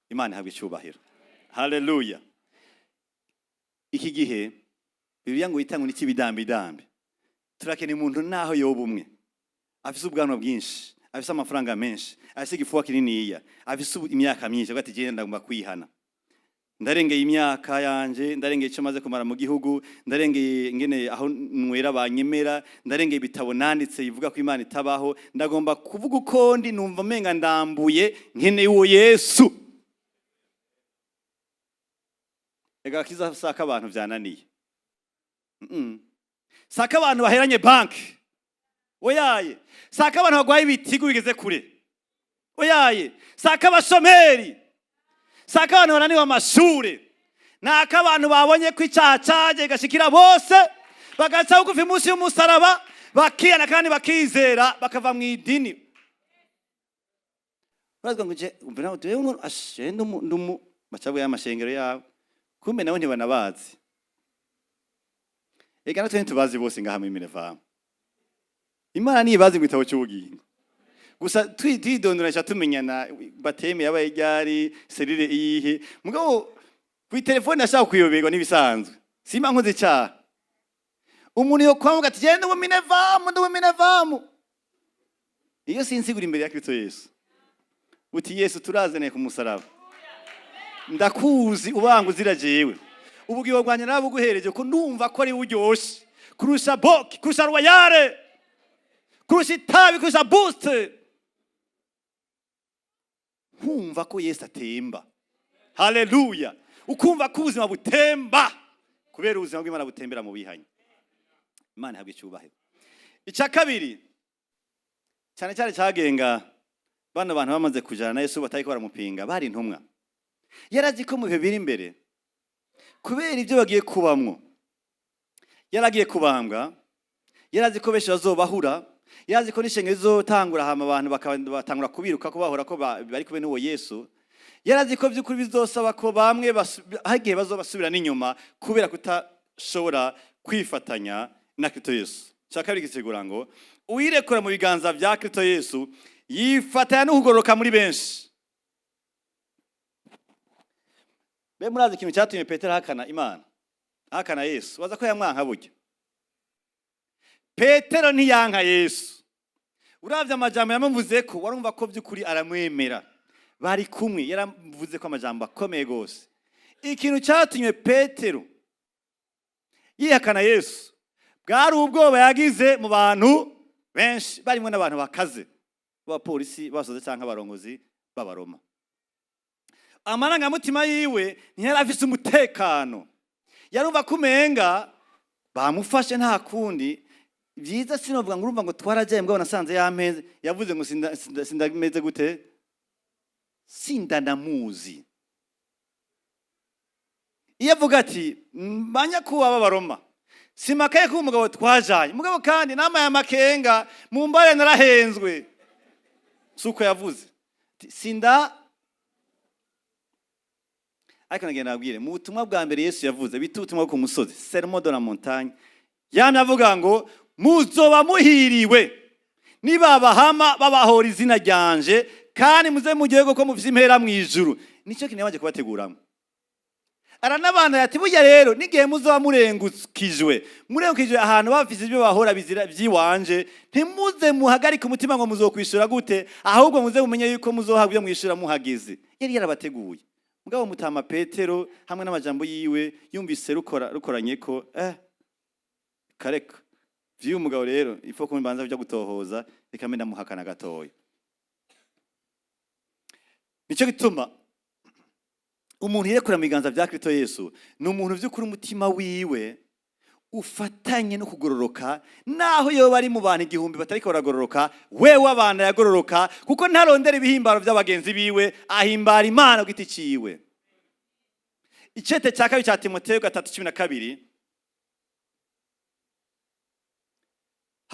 Speaker 1: Imana ihabwe icyubahiro. Haleluya. Iki gihe Bibiliya ngo itanga n'iki bidambidambe. Turakeneye umuntu naho yoba umwe. Afise ubwanwa bwinshi, afise amafaranga menshi, afise igifuwa kininiya, afise imyaka myinshi, agati je ndagomba kwihana. Ndarengeye imyaka yanje, ndarengeye icyo maze kumara mu gihugu, ndarengeye ngene aho nwera banyemera, ndarengeye ibitabo nanditse bivuga ko Imana itabaho, ndagomba kuvuga uko ndi numva menga ndambuye nkene uwo Yesu. Ega kiza saka abantu byananiye. Saka abantu baheranye banki. Oyaye. Saka abantu bagwaye ibitigo bigeze kure. Oyaye. Saka abashomeri. Saka abantu bananiwe amashure. Naka abantu babonye ko icyaha cyaje gashikira bose, bagaca bugufi umunsi y'umusalaba, bakiyana kandi bakizera, bakava mu idini. Barazwa ngo je umva nawe tuwe ngo ashende ndumu macabwe y'amashengero yawe. Kumbe nawe ntibanabazi. Ega natwe tubazi bose ngaha mu Minevamu. Imana nibazi mu gitabo cy'ubugingo. Gusa twidondoresha tumenyana bateme yabaye ryari serire iyihe. Mugabo ku telefone ashaka kuyoberwa nibisanzwe. Simba nkoze cyaha. Umuntu yo kwamuga ati genda mu Minevamu. Iyo sinsigura imbere ya Kristo Yesu. Uti Yesu turazane ku musaraba. Ndakuzi ubanga uzira jewe. Ubugiye bwanye nabuguhereje ko ndumva ko ari uryoshe. Kurusha boki, kurusha royale. Kurusha itabi, kurusha boost. Kumva ko Yesu atemba. Haleluya. Ukumva ko ubuzima butemba. Kubera ubuzima bw'Imana butembera mu bihanye. Imana ihabwe icyubahiro. Icya kabiri, cyane cyane cyagenga bano bantu bamaze kujana na Yesu batari ko baramupinga, bari intumwa. Yarazi ko mu bihe biri imbere kubera ibyo bagiye kubamwo, yaragiye kubambwa, yarazi ko benshi bazobahura, yarazi ko n'ishengero zizotangura hama abantu batangura kubiruka ko bahora ko bari kumwe n'uwo Yesu, yarazi ko by'ukuri bizosaba ko bamwe hagiye bazobasubira n'inyuma kubera kutashobora kwifatanya na Kristo Yesu. Cyakabiri gisigura ngo uyirekura mu biganza vya Kristo Yesu yifatanya no kugororoka muri benshi. Be murazi ikintu cyatumye Petero hakana Imana, hakana Yesu, waza ko yamwanka buryo. Petero ntiyanka Yesu. Uravye amajambo yamuvuze ko warumva ko by'ukuri aramwemera. Bari kumwe yaravuze ko amajambo akomeye gose. Ikintu cyatumye Petero yihakana Yesu bwari ubwoba yagize mu bantu benshi, barimo n'abantu bakaze, abapolisi basoze cyangwa abarongozi b'Abaroma. Amarangamutima yiwe ntiyari afise umutekano. Yarumva kumenga bamufashe nta kundi. Byiza sinovuga ngo urumva ngo twarajaye mbwa nasanze yameze, yavuze ngo sindameze gute? Sindanamuzi. Iyo avuga ati banyakuba b'Abaroma, simakaye ko umugabo twajaye. Mugabo kandi nama ya makenga mu mbare narahenzwe. Suko yavuze. Sinda ariko nagenda nabwire mu butumwa bwa mbere Yesu yavuze bitutumwa ku musozi Sermon de la Montagne, yamye avuga ngo muzoba muhiriwe niba bahama babahora izina ryanje kandi muze mugiye ko mufite impera mu ijuru. Nicyo kintu yabaje kubateguramo. Aranabana yati burya rero nigihe muzoba murengukijwe ahantu bafise ibyo bahora bizira byiwanje, ntimuze muhagarike umutima ngo muzokwishura gute, ahubwo muze mumenye yuko muzohabwa mwishura muhagize. Yari yarabateguye. Mugabo mutama Petero hamwe n'amajambo yiwe yumvise rukoranye ko kareka vyo umugabo rero ifo ko mbanza byo gutohoza bikamenda muhakana gatoya. Nico gituma umuntu yirekura mu biganza vya Kristo Yesu ni umuntu vy'ukuri umutima wiwe ufatanye no kugororoka, naho yoba ari mu bantu 1000 batariko baragororoka, wewe abana yagororoka, kuko ntarondera ibihimbaro by'abagenzi biwe, ahimbara Imana ku giti ciwe. Icete cya kabiri cya Timothée 3:12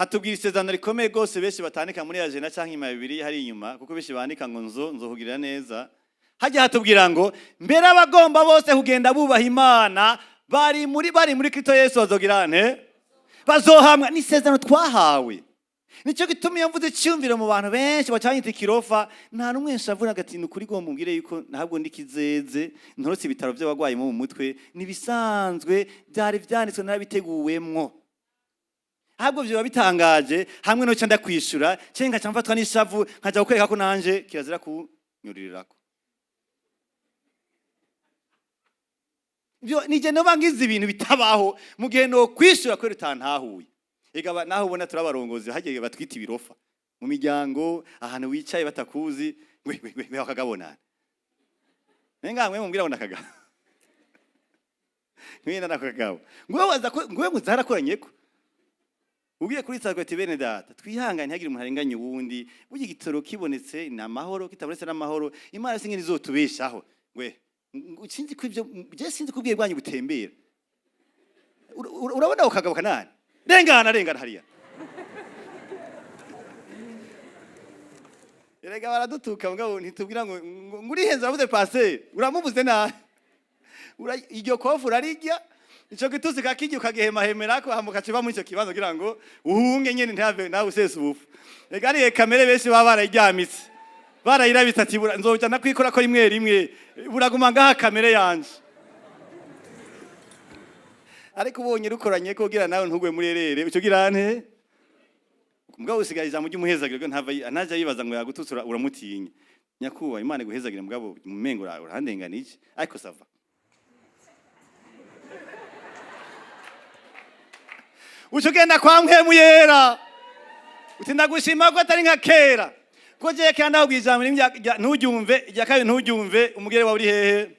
Speaker 1: hatubwira isezerano rikomeye gose benshi batandika muri ajena canke ima bibiri hari inyuma, kuko benshi bandika ngo nzohugirira neza. Hajya hatubwira ngo mbere abagomba bose kugenda bubaha Imana bari muri Kristo Yesu bazogirane bazohamwa n'isezerano twahawe. Nico gituma iyo mvuze cyumvira mu bantu benshi bacanyita ikirofa, nta numwe nshavuna gatinu kuri gomba mbwire yuko ntabwo ndikizeze ntorotse ibitaro by'abagwayi mu mutwe, nibisanzwe byari vyanditswe narabiteguwemwo. Ahubwo byo bitangaje hamwe no cyanda kwishura cenga cyamfatwa n'ishavu nkaja gukoreka ko nanje kirazira kunyurirako. Byo nije no bangize ibintu bitabaho mu gihe no kwishura ko rutantahuye. Ega naho ubona turabarongozi hagiye batwita ibirofa mu miryango ahantu wicaye batakuzi we akagabona. Nenga mwe mumbwira ngo nakaga. Mwina nakagabo. Ngwe waza ko ngwe muzarakoranye ko. Ugiye kuri tsagwe tibene data twihanganye hagira umuntu arenganye uwundi bugi gitoro kibonetse na mahoro kitabonetse na mahoro Imana singeni zotubeshaho ngwe sinzi ko ivyo je sinzi kubwiye bwanyu gutembera urabona ukagabuka nani rengana hariya erega baradutuka mugabo ntitubwira ngo nguri henze bavuze passer uramubuze na iryo kofu rarijya ico gitusi kakijye ukagehemahemera ko hamuka ciba muri ico kibazo kugira ngo uhunge nyene ntave nawe usese ubufu ega ari kamere benshi baba barayiryamitse barayirabitse ati nzoja nakwikora ko rimwe buraguma ngaha kamere yanje ariko ubonye rukoranye ko kugira nawe ntugwe muri erere ico girante mugabo usigariza mu ry'umuhezagiro ntava anaje yibaza ngo yagututsura uramutinya nyakuba Imana guhezagire mugabo mumengo urahandenganije ariko sava ucugenda kwa mpemu yera utinda gushima ko atari nka kera ko je kandi ahubwijambo ntubyumve ijya kabiri ntubyumve umugere wa uri hehe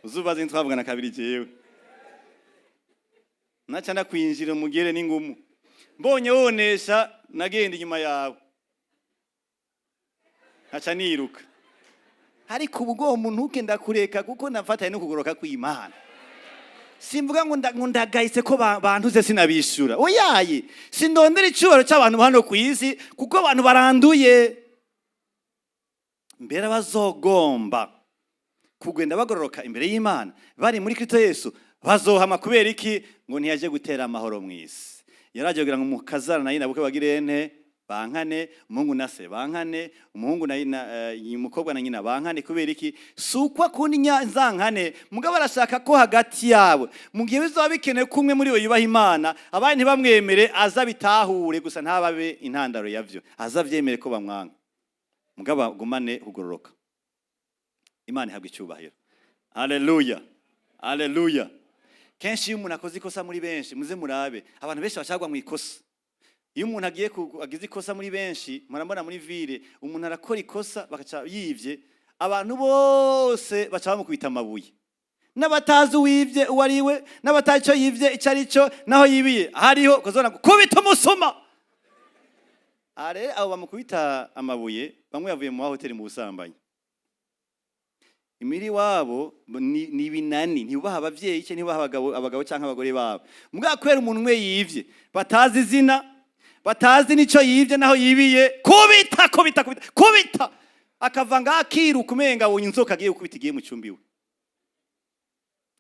Speaker 1: uzubaze ntwavugana kabiri jewe naca ndakwinjira umugere n'ingumu mbonye wonesha nagenda inyuma yawe naca niruka ariko ubwo umuntu ukenda kureka kuko nafataye no kugoroka kw'Imana simvuga ngo ndagayise ko bantuze sinabishura oyaye sindondera icubaro cy'abantu hano ku isi kuko abantu baranduye mbere bazogomba kugenda bagororoka imbere y'Imana bari muri Kristo Yesu bazohama kubera iki ngo ntiyaje gutera amahoro mu isi yaraje kugira ngo umukazana nayo nabuke bagirente bankane umuhungu na se bankane umuhungu na umukobwa na nyina bankane kubera iki sukwa kundi nyazankane mugabo arashaka ko hagati yabo mu gihe bizoba bikenewe kumwe muri bo yubaha Imana abandi ntibamwemere aza bitahure gusa ntababe intandaro yavyo azavyemere ko bamwanga mugabo gumane kugororoka Imana ihabwa icyubahiro haleluya haleluya kenshi iyo umuntu akoze ikosa muri benshi muze murabe abantu benshi bashagwa mu ikosa. Iyo umuntu agize ikosa muri benshi murambona muri ville umuntu arakora ikosa bakaca yivye abantu bose baca bamukubita amabuye n'abatazi uwivye uwariwe n'abataco yivye icarico naho yibiye hariho kozona kubita umusuma are abo bamukubita amabuye bamwe yavuye mu hoteli mu busambanyi imiri wabo ni binani ntibaha abavyeyi cye ntibaha abagabo canke abagore babo mbwa kwera umuntu umwe yivye batazi izina batazi nico yivye naho yibiye kubita akava ngakiruka umenga abonye inzoka agiye gukubita igiye mu cyumbiwe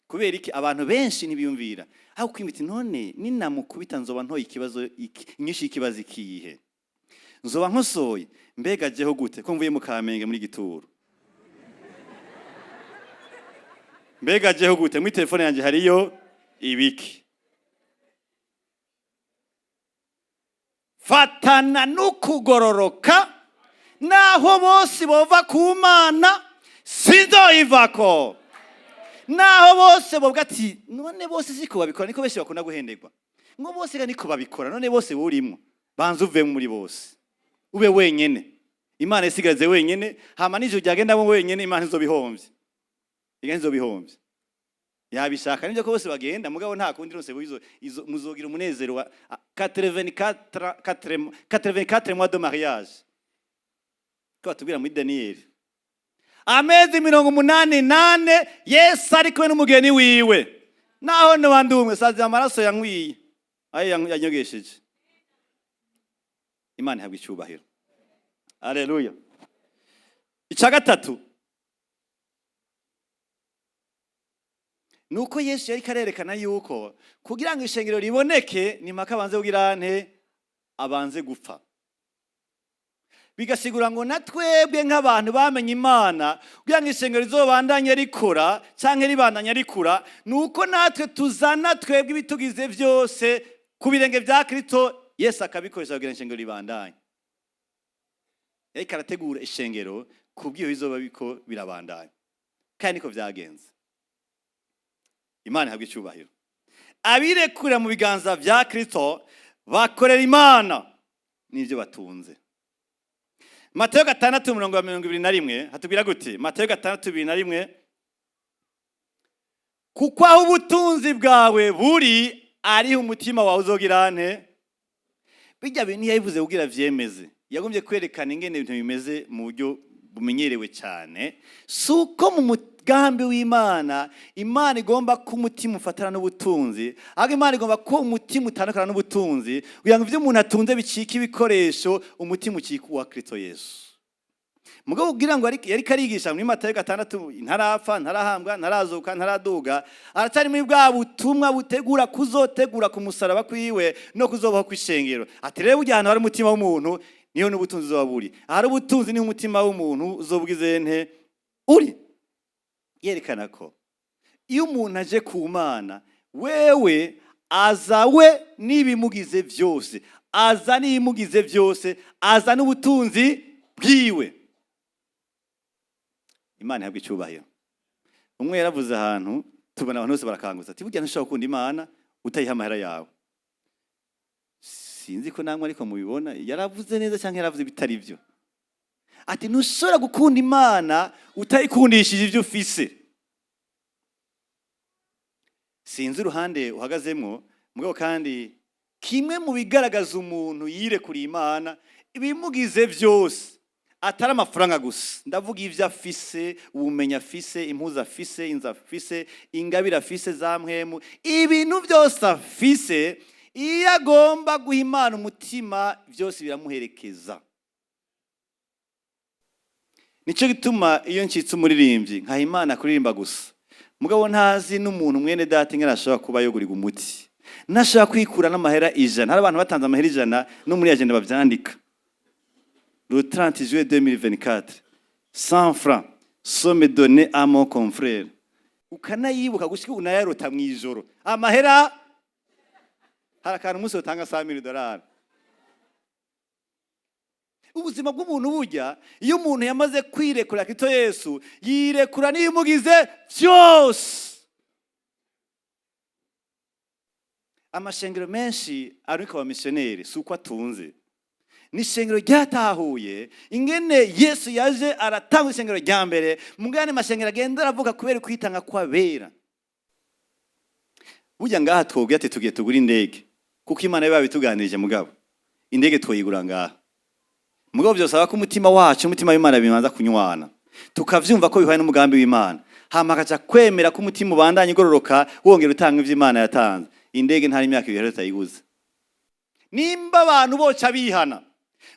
Speaker 1: kubera iki abantu benshi ntibiyumvira aho kwimita none ninamukubita nzoba ntoye ikibazo inyushi ikibazo ikihe nzoba nkosoye mbega jeho gute ko mvuye mu Kamenge muri Gituro mbega jeho gute muri telefone yanje hariyo ibiki fatana n'ukugororoka naho bose bova ku Mana sinzoyivako naho bose bobwa ati none bose siko babikora niko benshi bakunda guhendegwa ngo bose niko babikora none bose burimo banza uve muri bose ube wenyene Imana isigaze wenyene, hama n'ijuru ryagendamo wenyene, Imana izobihomvye. Igani izobihomvye. Yabishaka nivyo ko bose bagenda, mugabo nta kundi rose muzogira umunezero wa 84 mois de mariage. Ko tubwira muri Daniel. Amezi 88 Yesu ari kumwe n'umugeni wiwe. Naho no bandumwe sazi amaraso yankwiye. Ayo yanyogesheje. Imana ihabwa icyubahiro. Haleluya. Icya gatatu. Nuko Yesu yari karerekana yuko kugira ngo ishengero riboneke ni mpaka abanze kugira nte abanze gupfa. Bigasigura ngo natwebwe nk'abantu bamenye Imana kugira ngo ishengero rizobandanye rikora canke ribandanye rikura, nuko natwe tuzana twebwe ibitugize byose ku birenge vya Kristo, Yesu akabikoresha kugira ishengero ribandanye. Yari karategura ishengero kubwiyo bizoba biko birabandanye. Kandi niko vyagenze. Imana ihabwa icyubahiro. Abirekura mu biganza vya Kristo bakorera Imana n'ivyo batunze. Matayo 6:21 hatubwira gute? Matayo 6:21, kuko aho ubutunzi bwawe buri ari umutima wawe uzogira nte. Bijya bintu yabivuze kugira vyemeze. Yagombye kwerekana ingene ibintu bimeze mu buryo bumenyerewe cyane. Suko mu mugambi w'Imana, Imana igomba ko umutima ufatana n'ubutunzi, ahubwo Imana igomba ko umutima utandukana n'ubutunzi, kugira ngo ivyo umuntu atunze bicika ibikoresho, umutima ukika uwa Kristo Yesu. Mugabo kugira ngo yari karigisha muri Matayo 6, ntarapfa, ntarahambwa, ntarazuka, ntaraduga, aracyari muri bwa butumwa butegura kuzotegura ku musalaba kwiwe no kuzobaho kwishengero. Ati rero ujya ahantu hari umutima w'umuntu niyo n'ubutunzi uzoba buri. Ahari ubutunzi ni umutima w'umuntu uzobwize nte uri. Yerekana ko iyo umuntu aje ku Mana, wewe azawe n'ibimugize byose, aza n'ibimugize byose, aza n'ubutunzi bwiwe. Imana ihabwa icyubahiro. Umwe yaravuze ahantu tubona abantu bose barakangutse ati burya ntushobora gukunda Imana utayiha amahera yawe. Sinzi ko namwe ariko mubibona, yaravuze neza cyangwa yaravuze bitari byo. Ati ntushobora gukunda Imana utayikundishije ibyo ufise. Sinzi uruhande uhagazemwo, mugabo kandi kimwe mu bigaragaza umuntu yirekuriye Imana ibimugize byose, atari amafaranga gusa. Ndavuga ivyo afise, ubumenyi afise, impuzu afise, inzu afise, ingabire afise za mpwemu, ibintu byose afise, iyo agomba guha Imana umutima byose biramuherekeza. Nico gituma iyo ncitse umuririmbyi nkaha Imana kuririmba gusa, mugabo ntazi n'umuntu mwene data ingana ashobora kuba yoguriga umuti, nashaka kwikura n'amahera 100. Hari abantu batanze amahera 100 no muri agenda bavyandika. Le 30 juillet 2024, 100 francs, somme donnée à mon confrère. Ukanayibuka gushika unayarota mwijoro. Amahera harakana umunsi utanga $100,000. Ubuzima bw'umuntu burya, iyo umuntu yamaze kwirekura Kristo Yesu, yirekura n'ibimugize byose. Amashengero menshi ariko abamisiyoneri suko atunze. Ni ishengero ryatahuye ingene Yesu yaje aratanga ishengero rya mbere, mugane mashengero agenda aravuga kubera kwitanga kw'abera. Burya ngaha twobwe ati tugiye tugura indege, kuko Imana yabituganirije mugabo. Indege twoyigura ngaha. Mugabo byosaba ko umutima wacu, umutima w'Imana bimanza kunywana. Tukavyumva ko bihaye n'umugambi w'Imana. Hama akaca kwemera ko umutima ubandanye igororoka, wongera utanga ivyo Imana yatanze. Indege ntari imyaka 2 tutayiguze. Nimba abantu boca bihana,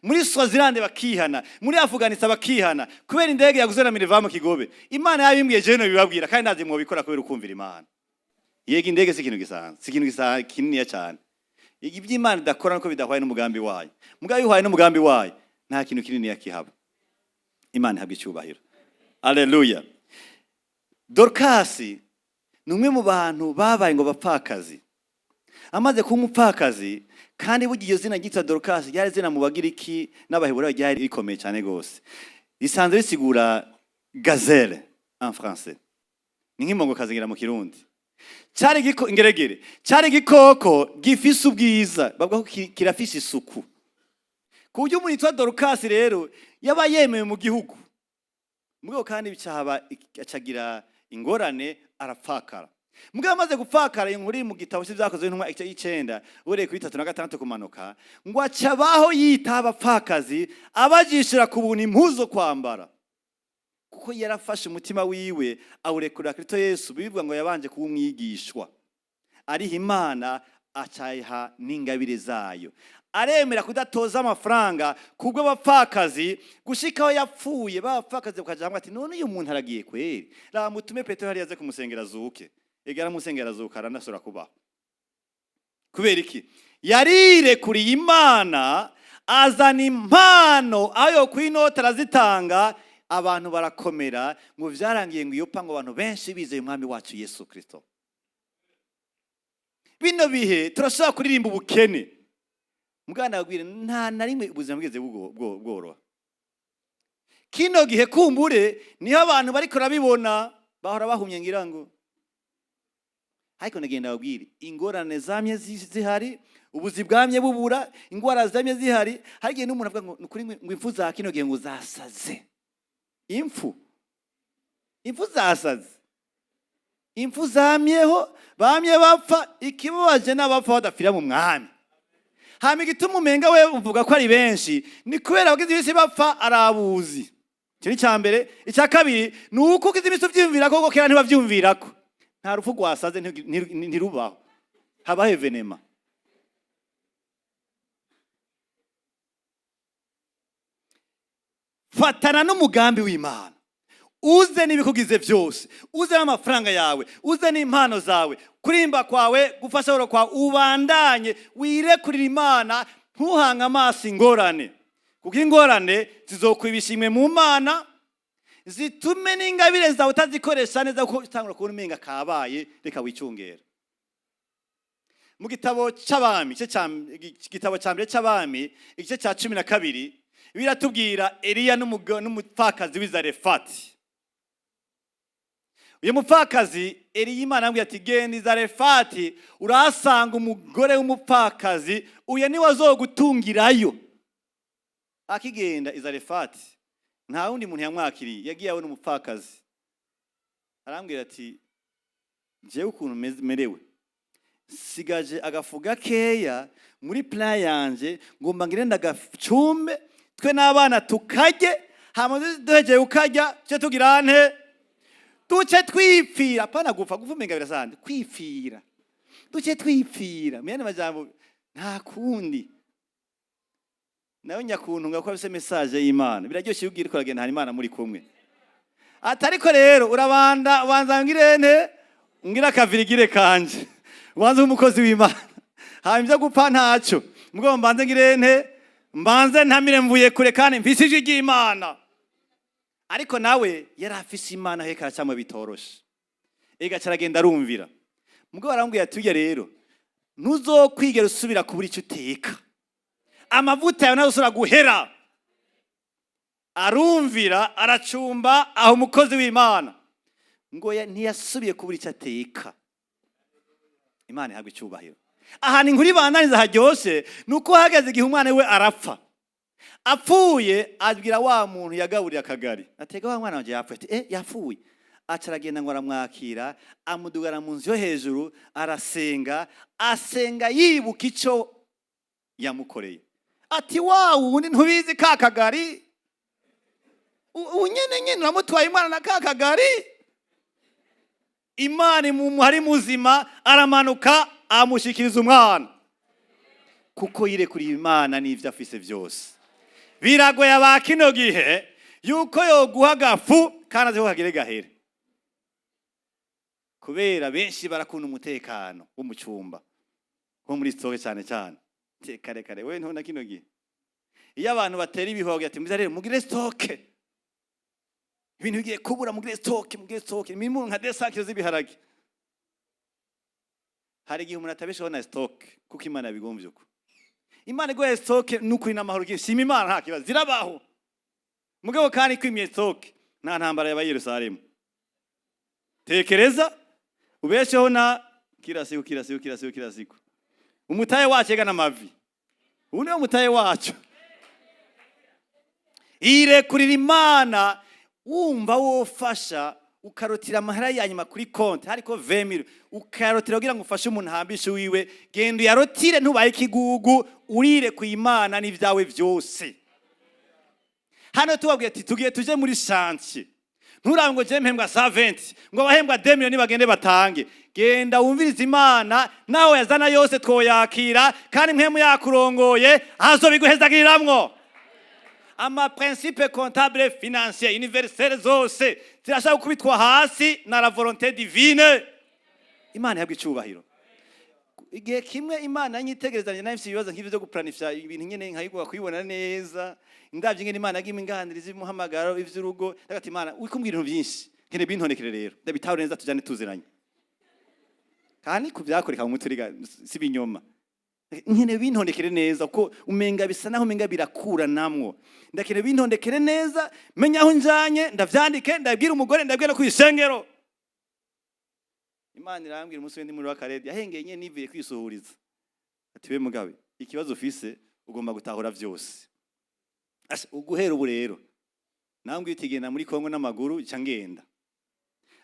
Speaker 1: muri Swaziland bakihana, muri Afghanistan bakihana, kubera indege yaguze na Minerva mu Kigobe, Imana yabimbwiye je no bibabwira kandi nazi mwo bikora kubera ukumvira Imana. Yego indege si ikintu gisanzwe, si ikintu gisanzwe kinini cyane. Ibyo Imana idakora nuko bidahwaye n'umugambi wayo. Mugabe yuhaye n'umugambi wayo, nta kintu kinini yakihaba. Imana ihabwa icyubahiro. Haleluya. Dorcas numwe mu bantu babaye ngo bapfakazi. Amaze kuba umupfakazi, kandi bugiye iyo zina ryitwa Dorcas ryari zina mu Bagiriki n'Abaheburayo ryari rikomeye cyane gose. Risanzwe risigura gazelle en français. Ni nk'impongo kazingira mu Kirundi. Cyari ingeregere, cyari igikoko gifise ubwiza, bavuga ko kirafise isuku. Ku buryo umuntu yitwa Dorcas rero yaba yemewe mu gihugu, mugabo kandi acagira ingorane, arapfakara. Mugabo amaze gupfakara, inkuru mu gitabo cy'ibyakozwe n'intumwa igice y'icenda uhereye kuri 36 kumanuka, ngo acabaho yita abapfakazi abajishira ku buntu impuzu zo kwambara, kuko yarafashe umutima wiwe awurekurira Kristo Yesu. Bivuga ngo yabanje kuba umwigishwa, ariha Imana acayiha n'ingabire zayo, aremera kudatoza amafaranga kubwo abapfakazi gushikaho yapfuye. Bapfakazi bakaja hamwe ati none uyu muntu aragiye kweri, ramutume Petero hari yaze kumusengera azuke. Egara musengera azuka aranasura kubaho. Kubera iki? Yarirekuriye Imana, azana impano, ayo kwinota arazitanga, abantu barakomera. Ngo vyarangiye ngo iyo pango abantu benshi bizeye umwami wacu Yesu Kristo. Bino bihe turashaka kuririmba ubukene, mugana bagwire nta na rimwe ubuzima bweze bworoha. Kino gihe kumbure niho abantu bariko rabibona, bahora bahumye ngira ngo ariko nagenda babwire ingorane zamye zihari, ubuzi bwamye bubura, ingwara zamye zihari. Harigiye n'umuntu avuga ngo nukuri ngo impfu za kino gihe ngo zasaze. Impfu zasaze, impfu zamyeho, bamye bapfa. Ikibabaje n'abapfa badapfira mu mwami. Hama igituma umenga we uvuga ko ari benshi, ni kubera abagize ibisi bapfa arabuzi. Icyo ni cya mbere. Icya kabiri ni uko ugize ibisi uvyumvirako kuko kera ntibavyumvirako. Nta rupfu rwasaze ntirubaho, habaho evenema. Fatana n'umugambi w'Imana, uze n'ibikugize byose, uze n'amafaranga yawe, uze n'impano zawe, kurimba kwawe, gufasha boro kwawe, ubandanye wirekurira Imana. Ntuhanga amaso ingorane, kuko ingorane zizokwibishimwe mu Mana, zitume n'ingabire zawe utazikoresha neza, kuko utangura kubona umenga kabaye. Reka wicungera. Mu gitabo cy'Abami, igitabo cya mbere cy'Abami igice cya 12 biratubwira Eliya n'umupfakazi w'i Zarefati. Uyu mupfakazi Eliya Imana amubwira ati genda i Zarefati urahasanga umugore w'umupfakazi, uyu niwe azogutungirayo. Akigenda i Zarefati nta wundi muntu yamwakiriye, yagiye abona umupfakazi. Arambwira ati jewe ukuntu merewe, sigaje agafu gakeya muri plan yanje, ngomba ngire ndagacumbe twe n'abana tukarye, hama duhegeye ukarya cyo tugira nte duce twipfira. Pana gupfa umenga birasande kwipfira, duce twipfira. Muyane majambo nta kundi. Nawe nyakuntu ngako bise message y'Imana biraryoshye ubwira ko uragenda hari Imana muri kumwe. Atariko rero urabanda ubanza ngirente ngira kavirigire kanje, ubanza umukozi w'Imana. Hanyuma gupfa ntaco, mugomba mbanze ngirente, mbanze ntamire mvuye kure kandi mfisije ry'Imana. Ariko nawe yari afise Imana he karacamwe bitoroshe. Ega caragenda arumvira. Mugabo arambwiye ati uje rero ntuzokwigera usubira kubura icyo uteka, amavuta yawe nazosura guhera. Arumvira aracumba aho umukozi w'Imana ngo ntiyasubiye kubura icyo ateka. Imana ihabwe icyubahiro. Aha ni inkuru ibananiza haryoshe, nuko hageze igihe umwana we arapfa. Apfuye abwira wa muntu yagaburiye akagari, atega wa mwana wanje yapfuye. Ati yapfuye. Acaragenda ngo aramwakira, amudugara mu nzu yo hejuru, arasenga, asenga yibuka icyo yamukoreye. Ati wa wundi ntubizi ka kagari, unyene uramutwaye Imana na ka kagari. Imana hari muzima, aramanuka amushikiriza umwana, kuko yirekuriye Imana n'ivyo afise byose. Biragoye abakino gihe yuko yoguha agafu kandi aze kagire gahere, kubera benshi barakunda umutekano wo mu cyumba wo muri stoke cyane cyane. Kare kare we ntona kino gihe iyo abantu batera ibihogo ati mbiza rero mugire stoke, ibintu bigiye kubura mugire stoke, imwe nka 200 kilo z'ibiharage. Hari igihe umuntu atabeshaho na stoke kuko Imana bigomvye uko. Imana igoye stoke n'ukuri n'amahoro gihe shima Imana nta kibazo zirabaho. Mugabo kandi kwimye stoke nta ntambara ya Yerusalemu. Tekereza ubesheho na kila siku. Umutaye wacu ega n'amavi. Ubu niwo mutaye wacu. irekurira Imana wumva wofasha ukarotira amahera yanyuma kuri konti hariko 20,000 ukarotira kugira ngo ufashe umuntu hambishe wiwe genda uyarotire ntubaye ikigugu urire ku Imana n'ivyawe vyose. Hano tubabwiye ati tugiye tuje muri chantier nturabe ngo je mpembwa 120 ngo abahembwa 2 miliyoni bagende batange. Genda wumviriza Imana nawe yazana yose twoyakira kandi mpemu yakurongoye azobiguhezagiriramwo. Ama principe comptable financier universel zose zirashaka kubitwa hasi na la volonté divine. Imana yabwe icubahiro. Igihe kimwe Imana yanyitegerezanye nafise ibibazo nk'ivyo byo guplanifya ibintu nyene nkayigwa kuyibona neza. Ndavye ngene Imana yagimwe inganiriza imuhamagaro ivy'urugo ndagati Imana wikumbwira ibintu byinshi ngene bintonekere rero ndabitaho neza tujane tuziranye. Kandi kuvyakoreka mu muturiga si binyoma. Nkene bintondekere neza ko umenga bisa naho umenga birakura namwo. Ndakene bintondekere neza menya aho njanye ndavyandike ndabwira umugore ndabwira ku isengero. Imana irambwira umunsi wendi muri wakaredi yahengeye nye niviye kwisuhuriza. Ati we mugabe ikibazo ufise ugomba gutahura vyose. Uguhera ubu rero nambwe itigenda muri Kongo n'amaguru ica ngenda.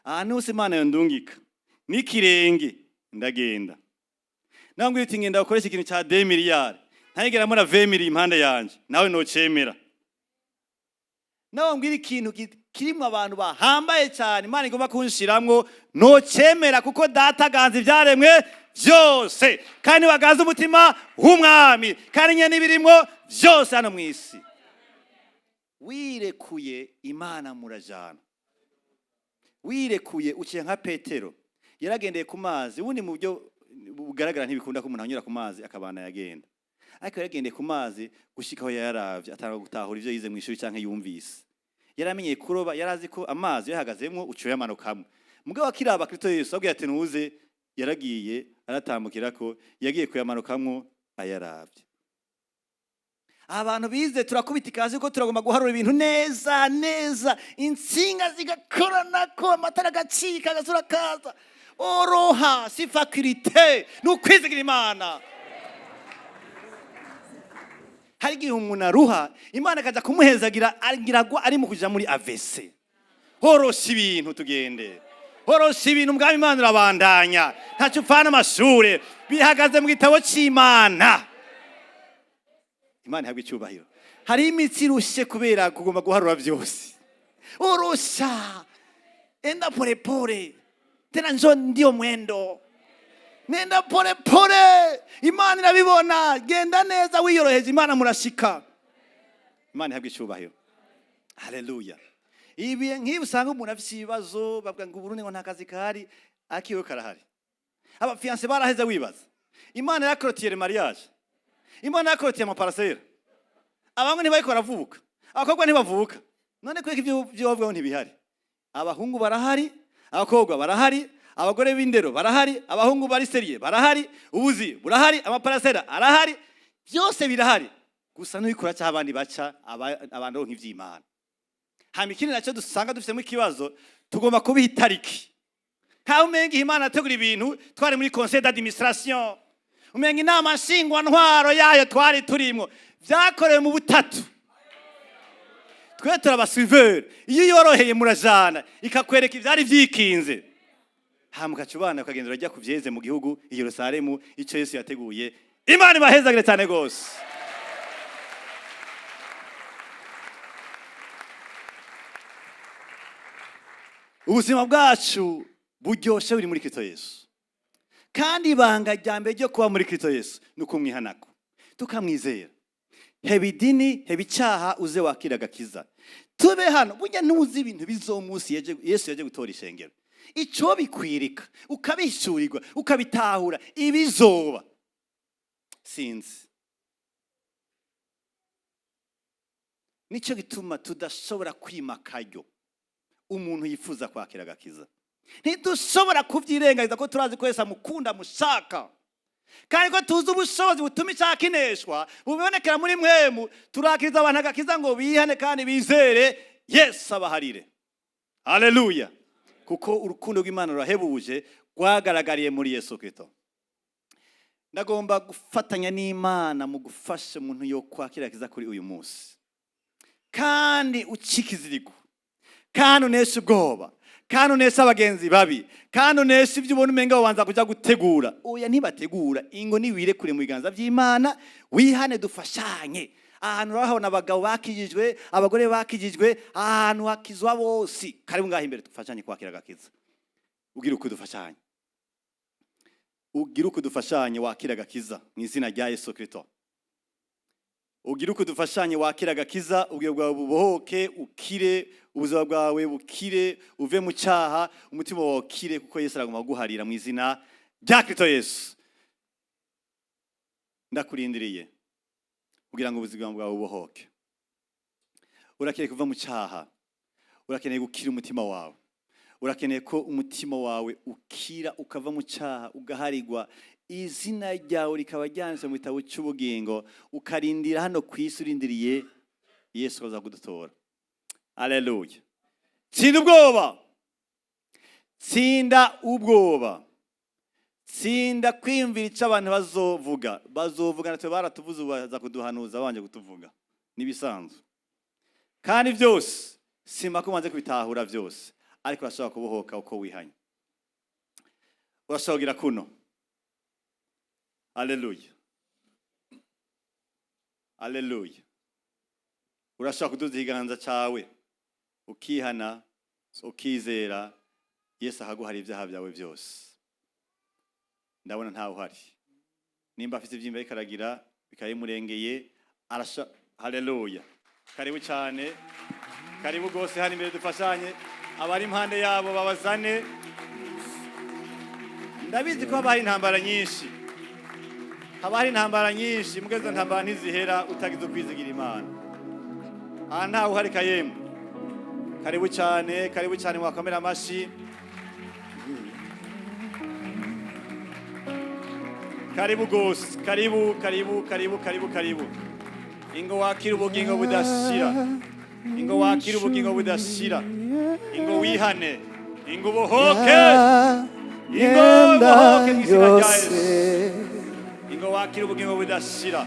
Speaker 1: Ahantu hose Imana yondungika n'ikirenge ndagenda. Nambwe iti ngenda ukoresha ikintu cha 2 miliyari ntayigera muri 20 miliyari impande yanje nawe nocemera. Nawe mbwira ikintu kirimo abantu bahambaye cyane Imana igomba kunshiramwo nocemera kuko data ganza ivyaremwe byose kandi wagaza umutima w'umwami kandi nye nibirimwo byose hano mwisi. Wirekuye Imana murajana. Wirekuye uciye nka Petero yaragendeye ku mazi ubundi mu byo bugaragara ntibikunda ko umuntu anyura ku mazi akabana yagenda. Ariko yaragendeye ku mazi gushika aho yaravye atanga gutahura ivyo yize mu ishuri canke yumvise. Yaramenye kuroba yarazi ko amazi yahagazemwo ucuye amanukamwe. Mugabo akiraba Kristo Yesu abwiye ati ntuze yaragiye aratambukira ko yagiye kuyamanukamwo ayaravye. Abantu bize turakubita ikazi ko turagomba guharura ibintu neza neza insinga zigakorana ko amatara gacika gasura kaza oroha si faculté n'ukwizigira Imana. Hari igihe umuntu aruha Imana akaza kumuhezagira agiragwa ari mu kuja muri AVC. Horosha ibintu tugende. Horosha ibintu mbwa Imana urabandanya. Ntacyo upfana amashure bihagaze mu gitabo c'Imana. Imana ihabwe icyubahiro. Hari imitsi irushe kubera kugomba guharura byose. Urusha. Enda pole pole. Tena njo ndio mwendo. Nenda pole pole. Imana irabibona. Genda neza wiyoroheje Imana murashika. Imana ihabwe icyubahiro. Haleluya. Ibi nkibi usanga umuntu afite ibibazo bavuga ngo Burundi ngo nta kazi kahari akiwe karahari. Aba fiancé baraheze wibaza. Imana yakorotiyere mariage. Imana yakorotiyere amaparasera. Abamwe ntibayikora vuka. Abakobwa ntibavuka. None kweka ivyo bavuga ntibihari. Abahungu barahari, abakobwa barahari, abagore b'indero barahari, abahungu bari seriye barahari, ubuzi burahari, amaparasera arahari. Byose birahari. Gusa n'ubikora cya abandi baca abantu nk'ivy'Imana. Hama ikindi nacyo dusanga dufisemo ikibazo tugomba kubiha itariki. Nkaho umenga Imana ategura ibintu twari muri conseil d'administration. Umenga inama nshingwa ntwaro yayo twari turimo vyakorewe mu butatu. Twe turabasuiveur iyo yoroheye murajana ikakwereka ivyari vyikinze. Hama ukacubana ukagendera ajya kuvyeze mu gihugu i Yerusalemu ico Yesu yateguye. Imana ibahezagire cyane gose. Ubuzima bwacu buryoshe buri muri Kristo Yesu. Kandi ibanga ryambere ryo kuba muri Kristo Yesu nuko mwihanako tukamwizera. Heba idini, heba icyaha uze wakira agakiza. Tube hano burya ntuzi ibintu bizomusi Yesu yaje gutora ishengero. Ico bikwirika ukabishurirwa ukabitahura ibizoba. Sinzi. Nico gituma tudashobora kwimakayo umuntu yifuza kwakira agakiza. Ntidushobora kuvyirengagiza ko turazi ko Yesu amukunda mushaka. Kandi ko tuzi ubushobozi butuma icyaha kineshwa bubonekera muri mwemu turakiriza abantu agakiza ngo bihane kandi bizere Yesu abaharire. Haleluya. Kuko urukundo rw'Imana rurahebuje rwagaragariye muri Yesu Kristo. Ndagomba gufatanya n'Imana mu gufasha umuntu yo kwakira agakiza kuri uyu munsi. kandi ucika iziriko, kandi unesha ubwoba, kandi unesha abagenzi babi, kandi unesha ibyo ubona umenga wabanza kuja gutegura. Oya, ntibategura, ingo niwirekure mu biganza vy'Imana, wihane dufashanye. Ahantu urabona abagabo bakijijwe, abagore bakijijwe, ahantu hakizwa bose. Karibu ngaho imbere dufashanye kwakira agakiza. Ugira uko dufashanye. Ugira uko dufashanye wakira agakiza mu izina rya Yesu Kristo. Ugira uko dufashanye wakira agakiza, ubwiye bwawe bubohoke, ukire, ubuzima bwawe bukire, uve mu cyaha, umutima wawe ukire, kuko Yesu aragomba guharira mu izina rya Kristo Yesu. Ndakurindiriye kugira ngo ubuzima bwawe bubohoke. Urakeneye kuva mu cyaha, urakeneye gukira umutima wawe, urakeneye ko umutima wawe ukira ukava mu cyaha ugaharirwa, izina ryawe rikaba ryanditse mu gitabo cy'ubugingo, ukarindira hano ku isi urindiriye Yesu aza kudutora. Haleluya. Tsinda ubwoba, tsinda ubwoba, tsinda kwiyumvira icyo abantu bazovuga natwe baratuvuze, baza kuduhanuza banje kutuvuga nibisanzwe. Kandi byose simba ko umaze kubitahura byose, ariko urashobora kubohoka uko wihanye. Urashobora kugira kuno. Haleluya. Haleluya. Urashobora kuduza ikiganza cyawe ukihana, ukizera, Yesu akaguhara ibyaha byawe byose. Ndabona ntawe uhari. Nimba afite ibyimba bikaragira bikayimurengeye, haleluya. Karibu cyane, karibu gose hano imbere dufashanye, abari impande yabo babazane. Ndabizi ko haba hari intambara nyinshi, mugeze ntambara ntizihera utagize kwizigira Imana. Aha ntawe uhari kayemwe. Karibu cyane mwakomera amashi. Karibu gose, karibu. Ingo wakira ubugingo budashira, ingo wakira ubugingo budashira, ingo wihane, ingo bohoke, ingo bohoke n'izina rya Yesu. Ingo wakira ubugingo budashira.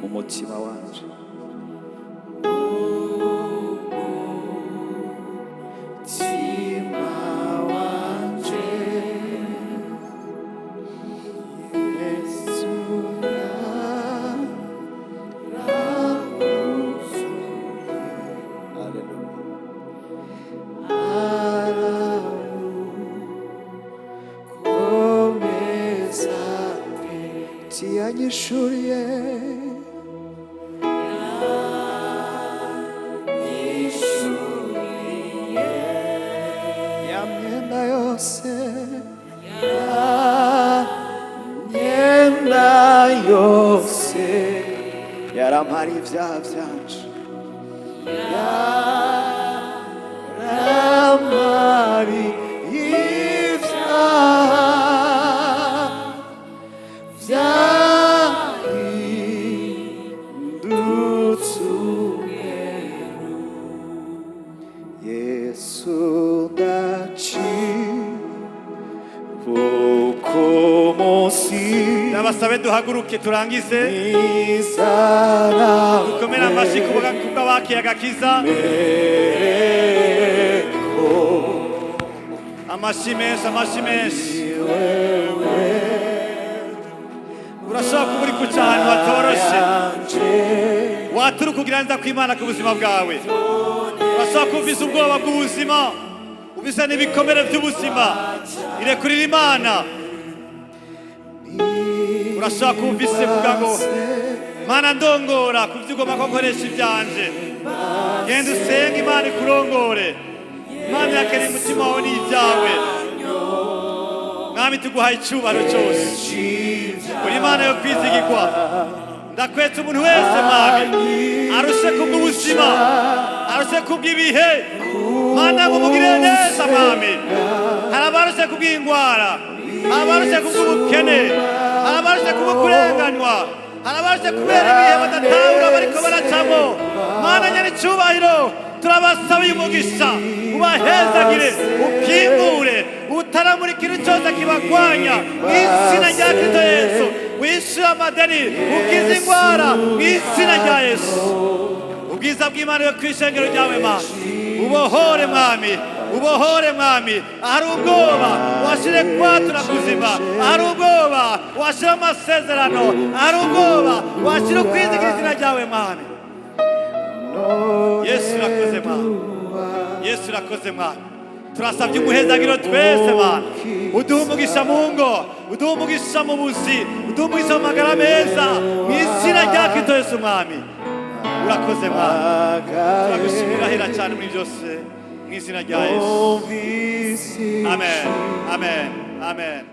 Speaker 2: Umutima wanje yaramari ibyaha byanje, yaramari ibyaha byahindutse umweru. Yesu ndacibuka umunsi.
Speaker 1: Nabasabe duhaguruke turangize. Dukomere amashyi kuko bakiye agakiza. Amashyi menshi. Urashobora kuba uri ku cyane hatoroshe, waturuka kugira neza kw'Imana ku buzima bwawe. Urashobora kumvise ubwoba bw'ubuzima, ufise n'ibikomere by'ubuzima, irekurire Imana. Urashaka kumvise kuvuga ngo Mana ndongora kuvyugoma ko nkoresha ivyanje. Genda usenge Imana ikurongore. Imana yakera umutima wawe n'ivyawe. Mwami tuguhaye icubahiro cyose. Uri Imana yo kwizigirwa. Ndakwetse umuntu wese Mwami arushe kubw'ubuzima, arushe kubw'ibihe. Mana ngo mugire neza Mwami. Hari abarushe kubw'indwara, hari abarushe kubw'ubukene, hari abarushe kubw'ukurenganywa, hari abarushe kubera ibihe badatahura bariko baracamo. Mana nyir'icubahiro turabasaba umugisha, ubahezagire, ukingure, utaramura ikintu cyose kibagwanya mw'izina rya Kristo Yesu. Wishyura amadeni, ukize indwara mw'izina rya Yesu. Ubwiza bw'Imana yo kw'ishengero ryawe Mana ubohore Mwami, ubohore Mwami. Ahari ubwoba washire kwatura kuzima, ahari ubwoba washire amasezerano, ahari ubwoba washire ukwizigira izina ryawe Mana. Yesu urakoze Mana, Yesu urakoze Mana. Turasabye umuhezagiro twese Mana, uduhe umugisha mu ngo, uduhe umugisha mu buzi, uduhe umugisha mu magara meza mw'izina rya Kristo Yesu Mwami. Urakoze Mana, turagushimira hera cyane muri byose mw'izina rya Yesu. Amen, amen, amen.